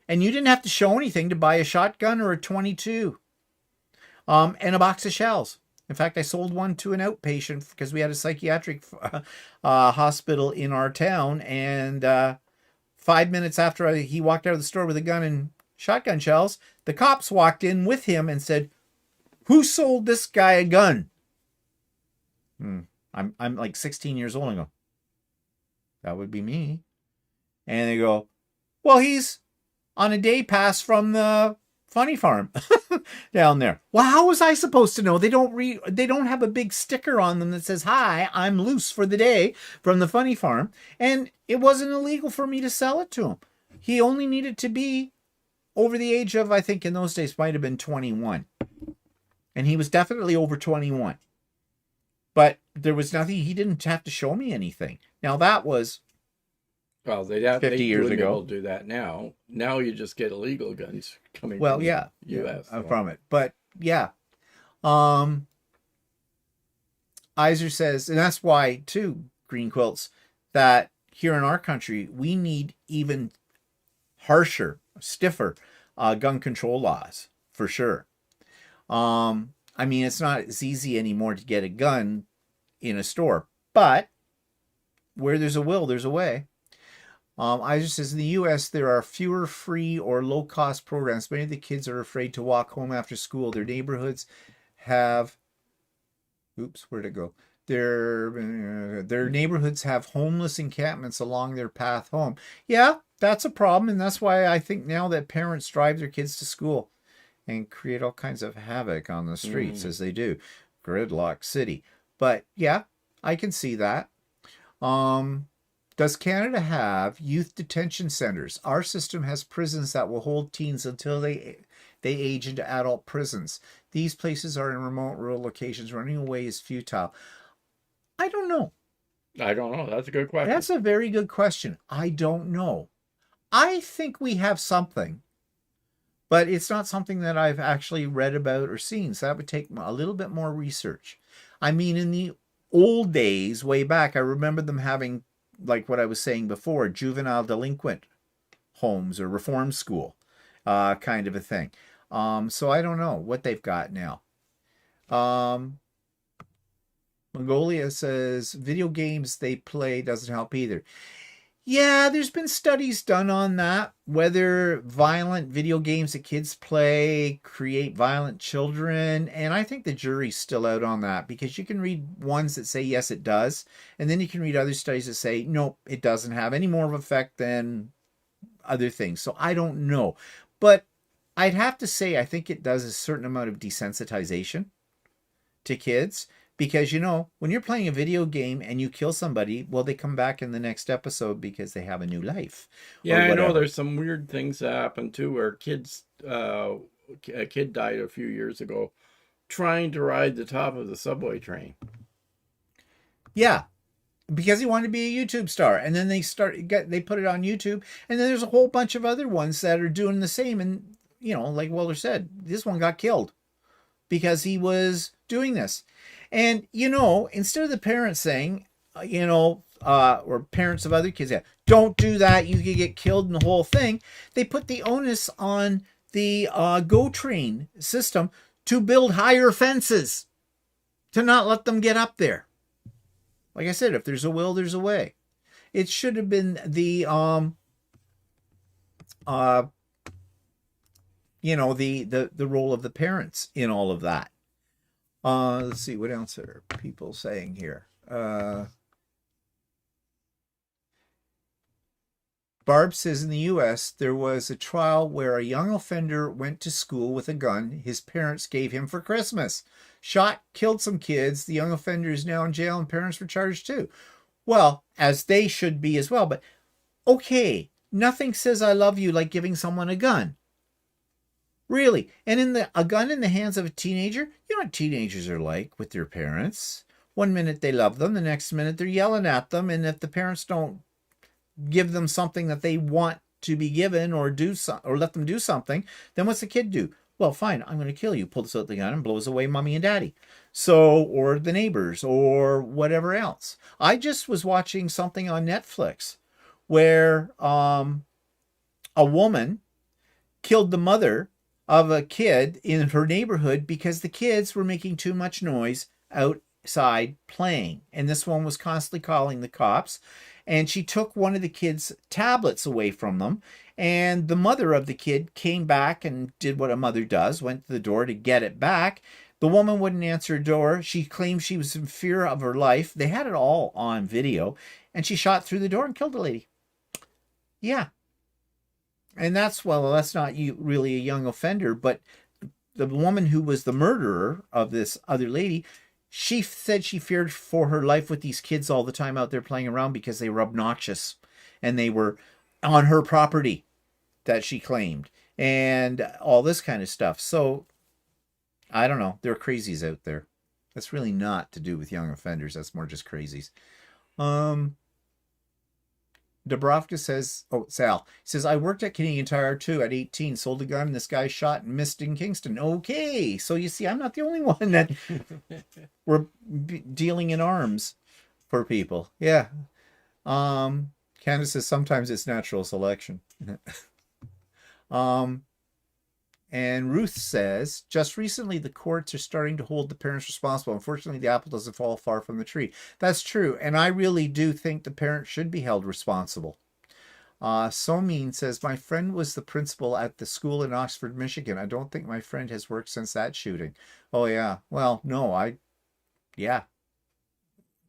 and you didn't have to show anything to buy a shotgun or a .22, and a box of shells. In fact, I sold one to an outpatient because we had a psychiatric hospital in our town, and 5 minutes after he walked out of the store with a gun and shotgun shells, the cops walked in with him and said, "Who sold this guy a gun?" I'm like 16 years old. I go, "That would be me." And they go, "Well, he's on a day pass from the funny farm down there." Well, how was I supposed to know? They don't have a big sticker on them that says, "Hi, I'm loose for the day from the funny farm." And it wasn't illegal for me to sell it to him. He only needed to be over the age of, I think in those days, might have been 21. And he was definitely over 21. But there was nothing, he didn't have to show me anything. Now that was 50 years ago. Do that now. Now you just get illegal guns coming from the U.S. From it. But yeah. Iser says, and that's why too, Green Quilts, that here in our country, we need even harsher, stiffer gun control laws, for sure. I mean, it's not as easy anymore to get a gun in a store, but where there's a will, there's a way. Iser says, in the U.S., there are fewer free or low-cost programs. Many of the kids are afraid to walk home after school. Their neighborhoods have... Oops, where'd it go? Their neighborhoods have homeless encampments along their path home. Yeah, that's a problem, and that's why I think now that parents drive their kids to school and create all kinds of havoc on the streets as they do. Gridlock City. But yeah, I can see that. Does Canada have youth detention centers? Our system has prisons that will hold teens until they age into adult prisons. These places are in remote rural locations. Running away is futile. I don't know. That's a good question. That's a very good question. I don't know. I think we have something, but it's not something that I've actually read about or seen. So that would take a little bit more research. I mean, in the old days, way back, I remember them having, like what I was saying before, juvenile delinquent homes or reform school kind of a thing. So I don't know what they've got now. Mongolia says video games they play doesn't help either. Yeah, there's been studies done on that, whether violent video games that kids play create violent children. And I think the jury's still out on that, because you can read ones that say, yes, it does. And then you can read other studies that say, nope, it doesn't have any more of an effect than other things. So I don't know. But I'd have to say, I think it does a certain amount of desensitization to kids. Because, you know, when you're playing a video game and you kill somebody, well, they come back in the next episode because they have a new life. Yeah, I know there's some weird things that happen too, where kids, a kid died a few years ago trying to ride the top of the subway train. Yeah, because he wanted to be a YouTube star. And then they put it on YouTube. And then there's a whole bunch of other ones that are doing the same. And, you know, like Weller said, this one got killed because he was doing this. And, you know, instead of the parents saying, you know, or parents of other kids, yeah, don't do that, you could get killed in the whole thing. They put the onus on the Go Train system to build higher fences, to not let them get up there. Like I said, if there's a will, there's a way. It should have been the the role of the parents in all of that. Let's see, what else are people saying here? Barb says in the U.S., there was a trial where a young offender went to school with a gun his parents gave him for Christmas. Shot, killed some kids. The young offender is now in jail and parents were charged too. Well, as they should be as well. But okay, nothing says I love you like giving someone a gun. Really. And a gun in the hands of a teenager, you know what teenagers are like with their parents. One minute they love them, the next minute they're yelling at them, and if the parents don't give them something that they want to be given or let them do something, then what's the kid do? Well, fine, I'm going to kill you. Pulls out the gun and blows away mommy and daddy. So, or the neighbors or whatever else. I just was watching something on Netflix where a woman killed the mother of a kid in her neighborhood because the kids were making too much noise outside playing. And this one was constantly calling the cops. And she took one of the kids' tablets away from them. And the mother of the kid came back and did what a mother does, went to the door to get it back. The woman wouldn't answer her door. She claimed she was in fear of her life. They had it all on video. And she shot through the door and killed the lady. Yeah. And that's not really a young offender, but the woman who was the murderer of this other lady, she said she feared for her life with these kids all the time out there playing around because they were obnoxious and they were on her property that she claimed and all this kind of stuff. So I don't know. There are crazies out there. That's really not to do with young offenders. That's more just crazies. Dubrovka says, Sal says, I worked at Canadian Tire too at 18, sold a gun, and this guy shot and missed in Kingston. Okay, so you see, I'm not the only one that we're dealing in arms for people. Yeah. Candace says, sometimes it's natural selection. And Ruth says, just recently the courts are starting to hold the parents responsible. Unfortunately, the apple doesn't fall far from the tree. That's true. And I really do think the parents should be held responsible. Someen says, my friend was the principal at the school in Oxford, Michigan. I don't think my friend has worked since that shooting. Oh, yeah. Well, no, yeah.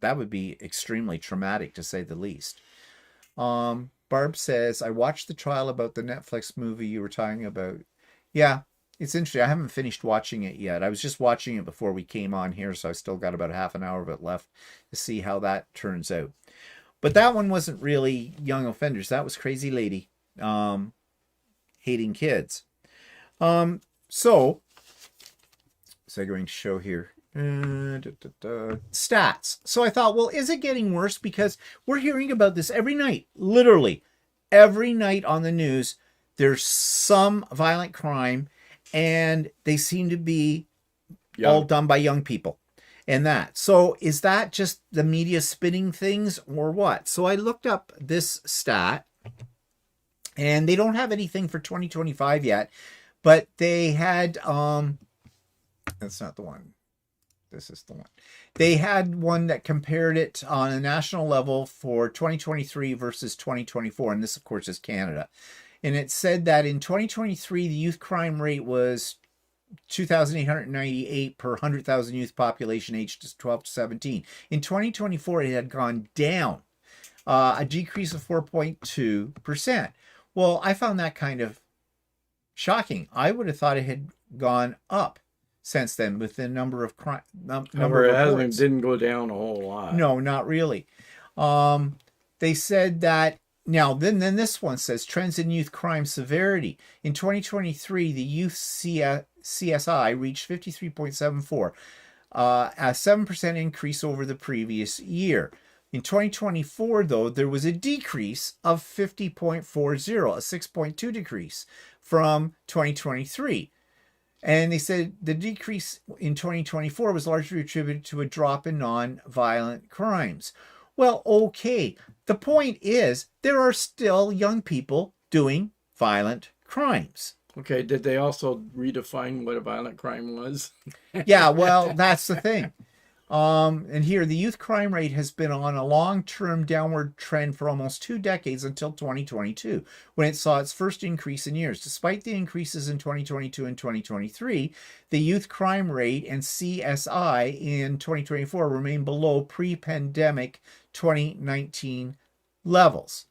That would be extremely traumatic, to say the least. Barb says, I watched the trial about the Netflix movie you were talking about. Yeah, it's interesting. I haven't finished watching it yet. I was just watching it before we came on here, so I still got about half an hour of it left to see how that turns out. But that one wasn't really young offenders. That was crazy lady hating kids. So I'm going to show here. Stats. So I thought, well, is it getting worse? Because we're hearing about this every night. Literally, every night on the news. There's some violent crime, and they seem to be all done by young people. And that. So is that just the media spinning things or what? So I looked up this stat, and they don't have anything for 2025 yet, but they had, that's not the one. This is the one. They had one that compared it on a national level for 2023 versus 2024. And this, of course, is Canada. And it said that in 2023, the youth crime rate was 2,898 per 100,000 youth population aged 12 to 17. In 2024, it had gone down, a decrease of 4.2%. Well, I found that kind of shocking. I would have thought it had gone up since then with the number of crime. It didn't go down a whole lot. No, not really. They said that. Now, then this one says trends in youth crime severity. In 2023, the youth CSI reached 53.74, a 7% increase over the previous year. In 2024, though, there was a decrease of 50.40, a 6.2 decrease from 2023. And they said the decrease in 2024 was largely attributed to a drop in non-violent crimes. Well, okay. The point is, there are still young people doing violent crimes. Okay, did they also redefine what a violent crime was? Yeah, well, that's the thing. And here, the youth crime rate has been on a long-term downward trend for almost 2 decades until 2022, when it saw its first increase in years. Despite the increases in 2022 and 2023, the youth crime rate and CSI in 2024 remain below pre-pandemic 2019 levels.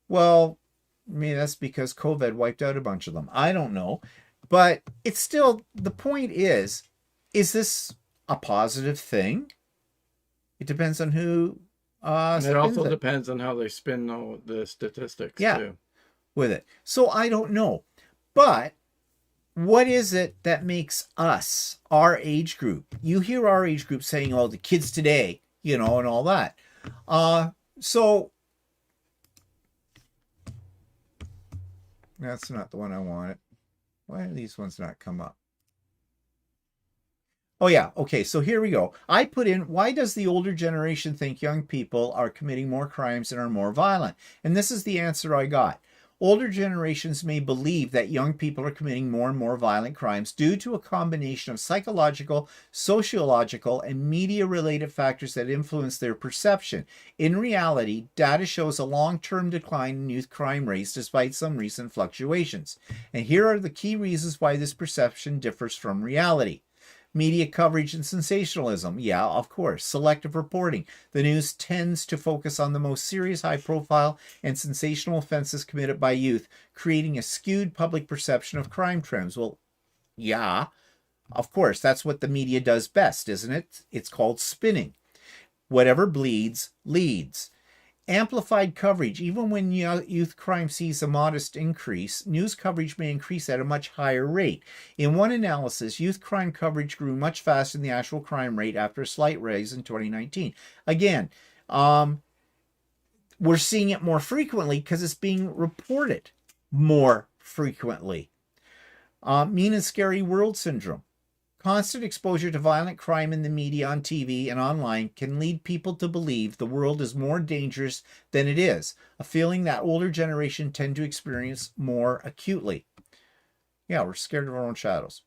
Well, maybe that's because COVID wiped out a bunch of them. I don't know. But it's still, the point is this a positive thing? It depends on who And it spins also it depends on how they spin the statistics Yeah. too. with it. So I don't know. But what is it that makes us, our age group? You hear our age group saying, oh, the kids today, you know, and all that. So that's not the one I wanted. Why do these ones not come up? Oh, yeah. Okay, so here we go. I put in, why does the older generation think young people are committing more crimes and are more violent? And this is the answer I got. Older generations may believe that young people are committing more and more violent crimes due to a combination of psychological, sociological, and media-related factors that influence their perception. In reality, data shows a long-term decline in youth crime rates despite some recent fluctuations. And here are the key reasons why this perception differs from reality. Media coverage and sensationalism. Yeah, of course. Selective reporting. The news tends to focus on the most serious, high-profile, and sensational offenses committed by youth, creating a skewed public perception of crime trends. Well, yeah, of course. That's what the media does best, isn't it? It's called spinning. Whatever bleeds, leads. Amplified coverage. Even when youth crime sees a modest increase, news coverage may increase at a much higher rate. In one analysis, youth crime coverage grew much faster than the actual crime rate after a slight rise in 2019. Again, we're seeing it more frequently because it's being reported more frequently. Mean and scary world syndrome. Constant exposure to violent crime in the media, on TV, and online can lead people to believe the world is more dangerous than it is, a feeling that older generation tend to experience more acutely. Yeah, we're scared of our own shadows.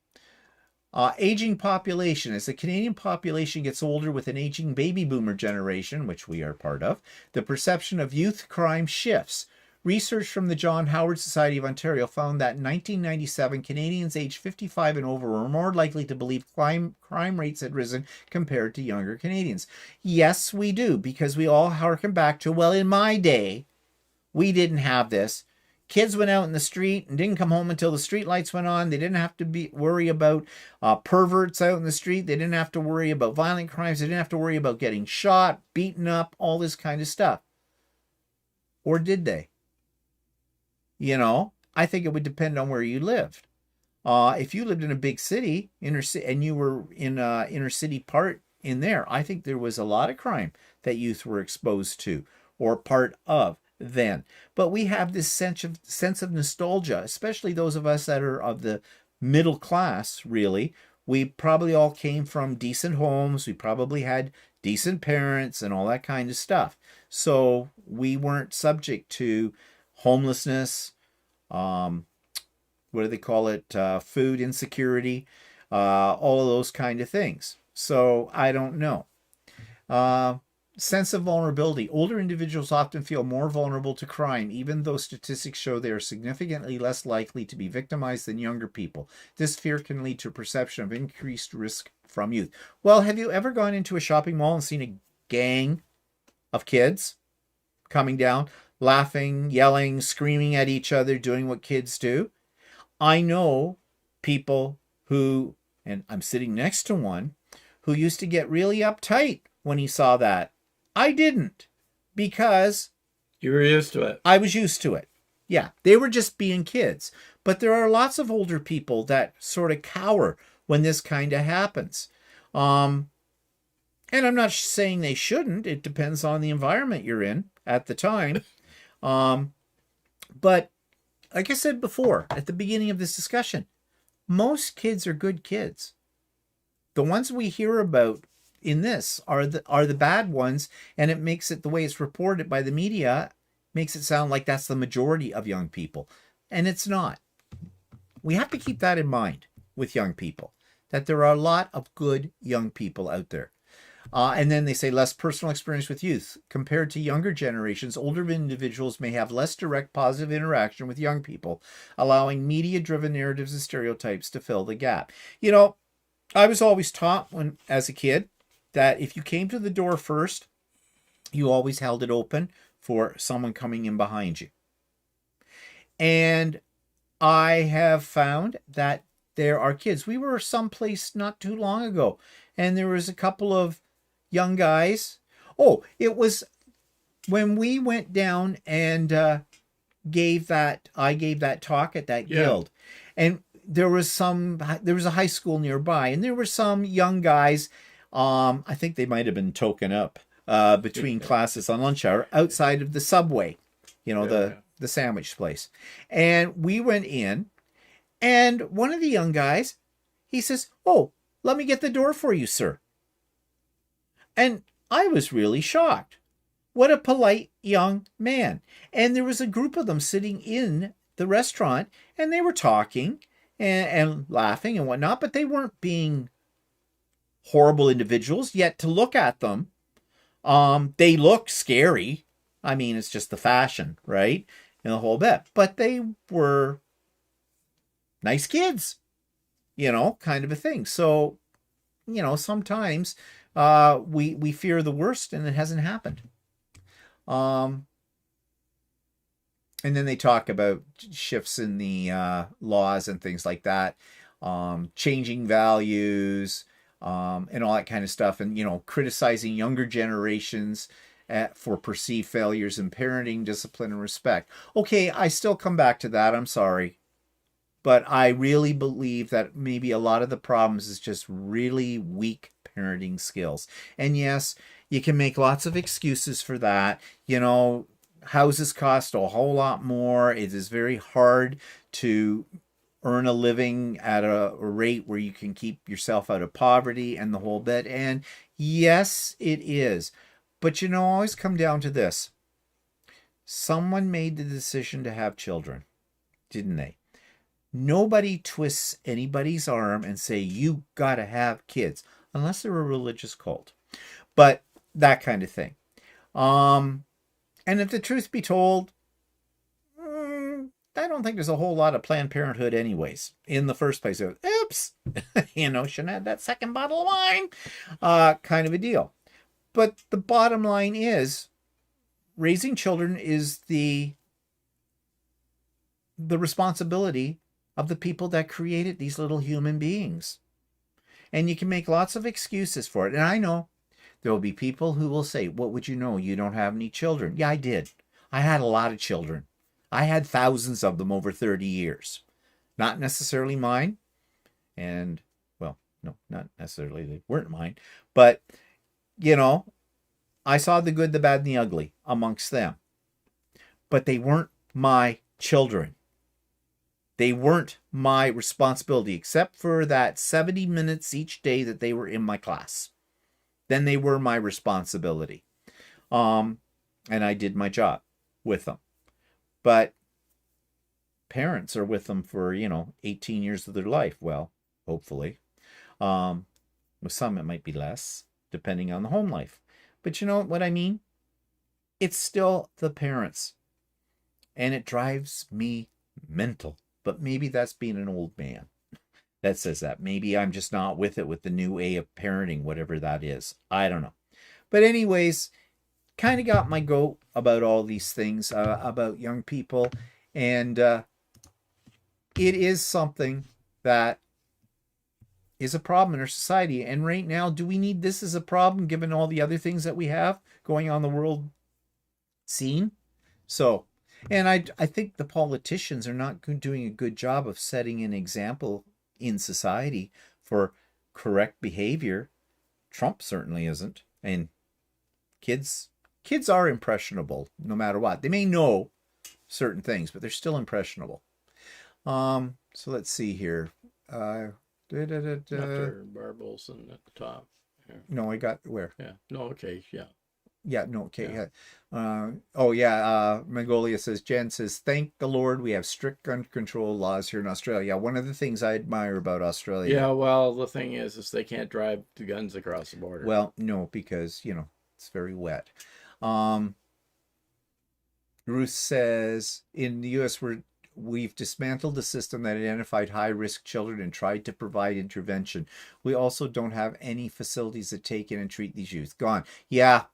Aging population. As the Canadian population gets older with an aging baby boomer generation, which we are part of, the perception of youth crime shifts. Research from the John Howard Society of Ontario found that in 1997, Canadians aged 55 and over were more likely to believe crime rates had risen compared to younger Canadians. Yes, we do, because we all harken back to, well, in my day, we didn't have this. Kids went out in the street and didn't come home until the street lights went on. They didn't have to worry about perverts out in the street. They didn't have to worry about violent crimes. They didn't have to worry about getting shot, beaten up, all this kind of stuff. Or did they? You know, I think it would depend on where you lived. If you lived in a big city, and you were in an inner city part in there, I think there was a lot of crime that youth were exposed to or part of then. But we have this sense of nostalgia, especially those of us that are of the middle class, really. We probably all came from decent homes. We probably had decent parents and all that kind of stuff. So we weren't subject to homelessness, what do they call it? Food insecurity, all of those kind of things. So I don't know. Sense of vulnerability. Older individuals often feel more vulnerable to crime, even though statistics show they are significantly less likely to be victimized than younger people. This fear can lead to a perception of increased risk from youth. Well, have you ever gone into a shopping mall and seen a gang of kids coming down, laughing, yelling, screaming at each other, doing what kids do? I know people who, and I'm sitting next to one, who used to get really uptight when he saw that. I didn't, because You were used to it. I was used to it. Yeah, they were just being kids. But there are lots of older people that sort of cower when this kind of happens. And I'm not saying they shouldn't. It depends on the environment you're in at the time. But like I said before, at the beginning of this discussion, most kids are good kids. The ones we hear about in this are the bad ones, and it makes it, the way it's reported by the media, makes it sound like that's the majority of young people, and it's not. We have to keep that in mind with young people, that there are a lot of good young people out there. And then they say less personal experience with youth. Compared to younger generations, older individuals may have less direct positive interaction with young people, allowing media-driven narratives and stereotypes to fill the gap. You know, I was always taught as a kid, that if you came to the door first, you always held it open for someone coming in behind you. And I have found that there are kids. We were someplace not too long ago, and there was a couple of young guys. Oh, it was when we went down and I gave that talk at that guild, and there was a high school nearby, and there were some young guys. I think they might have been token up between classes on lunch hour outside of the Subway, the sandwich place. And we went in, and one of the young guys, he says, "Oh, let me get the door for you, sir." And I was really shocked. What a polite young man. And there was a group of them sitting in the restaurant, and they were talking and laughing and whatnot, but they weren't being horrible individuals. Yet to look at them, they look scary. I mean, it's just the fashion, right? And the whole bit. But they were nice kids, kind of a thing. So, sometimes we fear the worst, and it hasn't happened. And then they talk about shifts in the laws and things like that, changing values, and all that kind of stuff, and criticizing younger generations for perceived failures in parenting, discipline, and respect. Okay, I still come back to that. I'm sorry. But I really believe that maybe a lot of the problems is just really weak parenting skills. And yes, you can make lots of excuses for that. Houses cost a whole lot more. It is very hard to earn a living at a rate where you can keep yourself out of poverty and the whole bit. And yes, it is. But always come down to this. Someone made the decision to have children, didn't they? Nobody twists anybody's arm and say, you got to have kids, unless they're a religious cult. But that kind of thing. And if the truth be told, I don't think there's a whole lot of Planned Parenthood anyways. In the first place, oops, shouldn't have that second bottle of wine, kind of a deal. But the bottom line is, raising children is the responsibility of the people that created these little human beings. And you can make lots of excuses for it. And I know there will be people who will say, what would you know? You don't have any children. Yeah, I did. I had a lot of children. I had thousands of them over 30 years. Not necessarily mine. And, well, no, not necessarily. They weren't mine. But, I saw the good, the bad, and the ugly amongst them. But they weren't my children. They weren't my responsibility, except for that 70 minutes each day that they were in my class. Then they were my responsibility. And I did my job with them. But parents are with them for, 18 years of their life. Well, hopefully. With some, it might be less, depending on the home life. But you know what I mean? It's still the parents. And it drives me mental. But maybe that's being an old man that says that. Maybe I'm just not with it with the new way of parenting, whatever that is. I don't know. But anyways, kind of got my goat about all these things, about young people. And it is something that is a problem in our society. And right now, do we need this as a problem given all the other things that we have going on the world scene? So... And I think the politicians are not doing a good job of setting an example in society for correct behavior. Trump certainly isn't. And kids are impressionable no matter what. They may know certain things, but they're still impressionable. So let's see here. After Barb Olson at the top. No, I got where? Yeah. No, okay. Yeah. Yeah, no, okay. Yeah. Oh, yeah. Mongolia says, Jen says, thank the Lord we have strict gun control laws here in Australia. Yeah, one of the things I admire about Australia. Yeah, well, the thing is they can't drive the guns across the border. Well, no, because, it's very wet. Ruth says, in the U.S., we've dismantled the system that identified high-risk children and tried to provide intervention. We also don't have any facilities that take in and treat these youth. Gone. Yeah,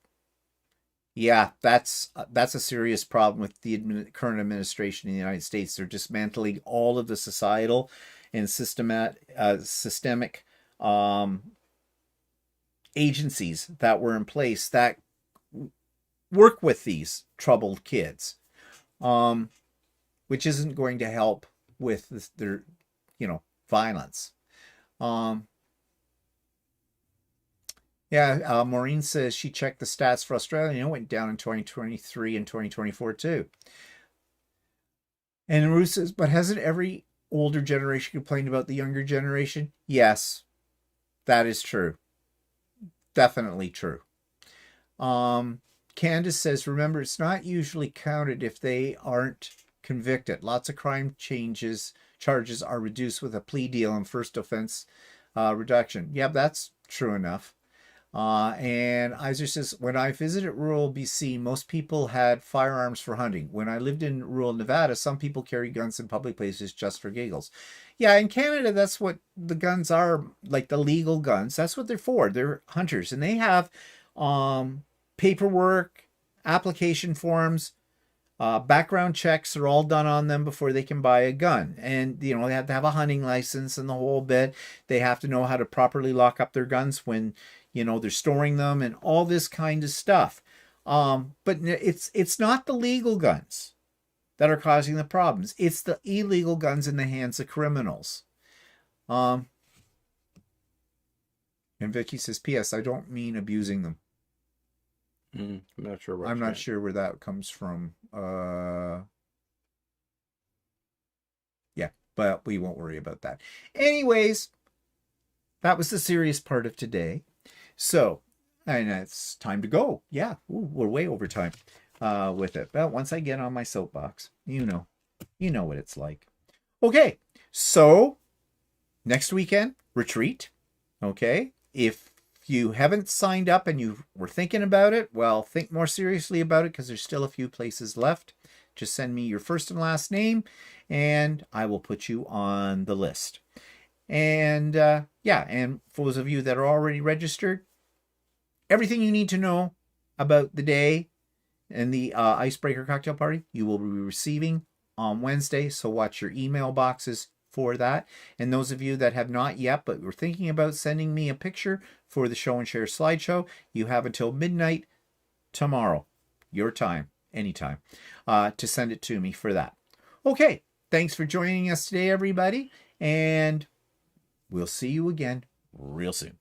that's a serious problem with the current administration in the United States. They're dismantling all of the societal and systemic agencies that were in place that work with these troubled kids, which isn't going to help with their, violence. Yeah, Maureen says she checked the stats for Australia and it went down in 2023 and 2024 too. And Ruth says, but hasn't every older generation complained about the younger generation? Yes, that is true. Definitely true. Candace says, remember, it's not usually counted if they aren't convicted. Lots of crime charges are reduced with a plea deal and first offense reduction. Yeah, that's true enough. And Iser says, when I visited rural BC, most people had firearms for hunting. When I lived in rural Nevada, some people carry guns in public places just for giggles. Yeah, in Canada, that's what the guns are, like the legal guns. That's what they're for. They're hunters. And they have paperwork, application forms, background checks are all done on them before they can buy a gun. And, they have to have a hunting license and the whole bit. They have to know how to properly lock up their guns when they're storing them and all this kind of stuff. But it's not the legal guns that are causing the problems. It's the illegal guns in the hands of criminals. And Vicky says, P.S. I don't mean abusing them. I'm not sure. I'm not sure where that comes from. Yeah, but we won't worry about that. Anyways, that was the serious part of today. So, and it's time to go. Yeah, we're way over time with it. But once I get on my soapbox, you know what it's like. Okay, so next weekend, retreat. Okay, if you haven't signed up and you were thinking about it, well, think more seriously about it because there's still a few places left. Just send me your first and last name and I will put you on the list. And and for those of you that are already registered, everything you need to know about the day and the icebreaker cocktail party, you will be receiving on Wednesday. So watch your email boxes for that. And those of you that have not yet, but were thinking about sending me a picture for the show and share slideshow, you have until midnight tomorrow, your time, anytime, to send it to me for that. Okay, thanks for joining us today, everybody. And we'll see you again real soon.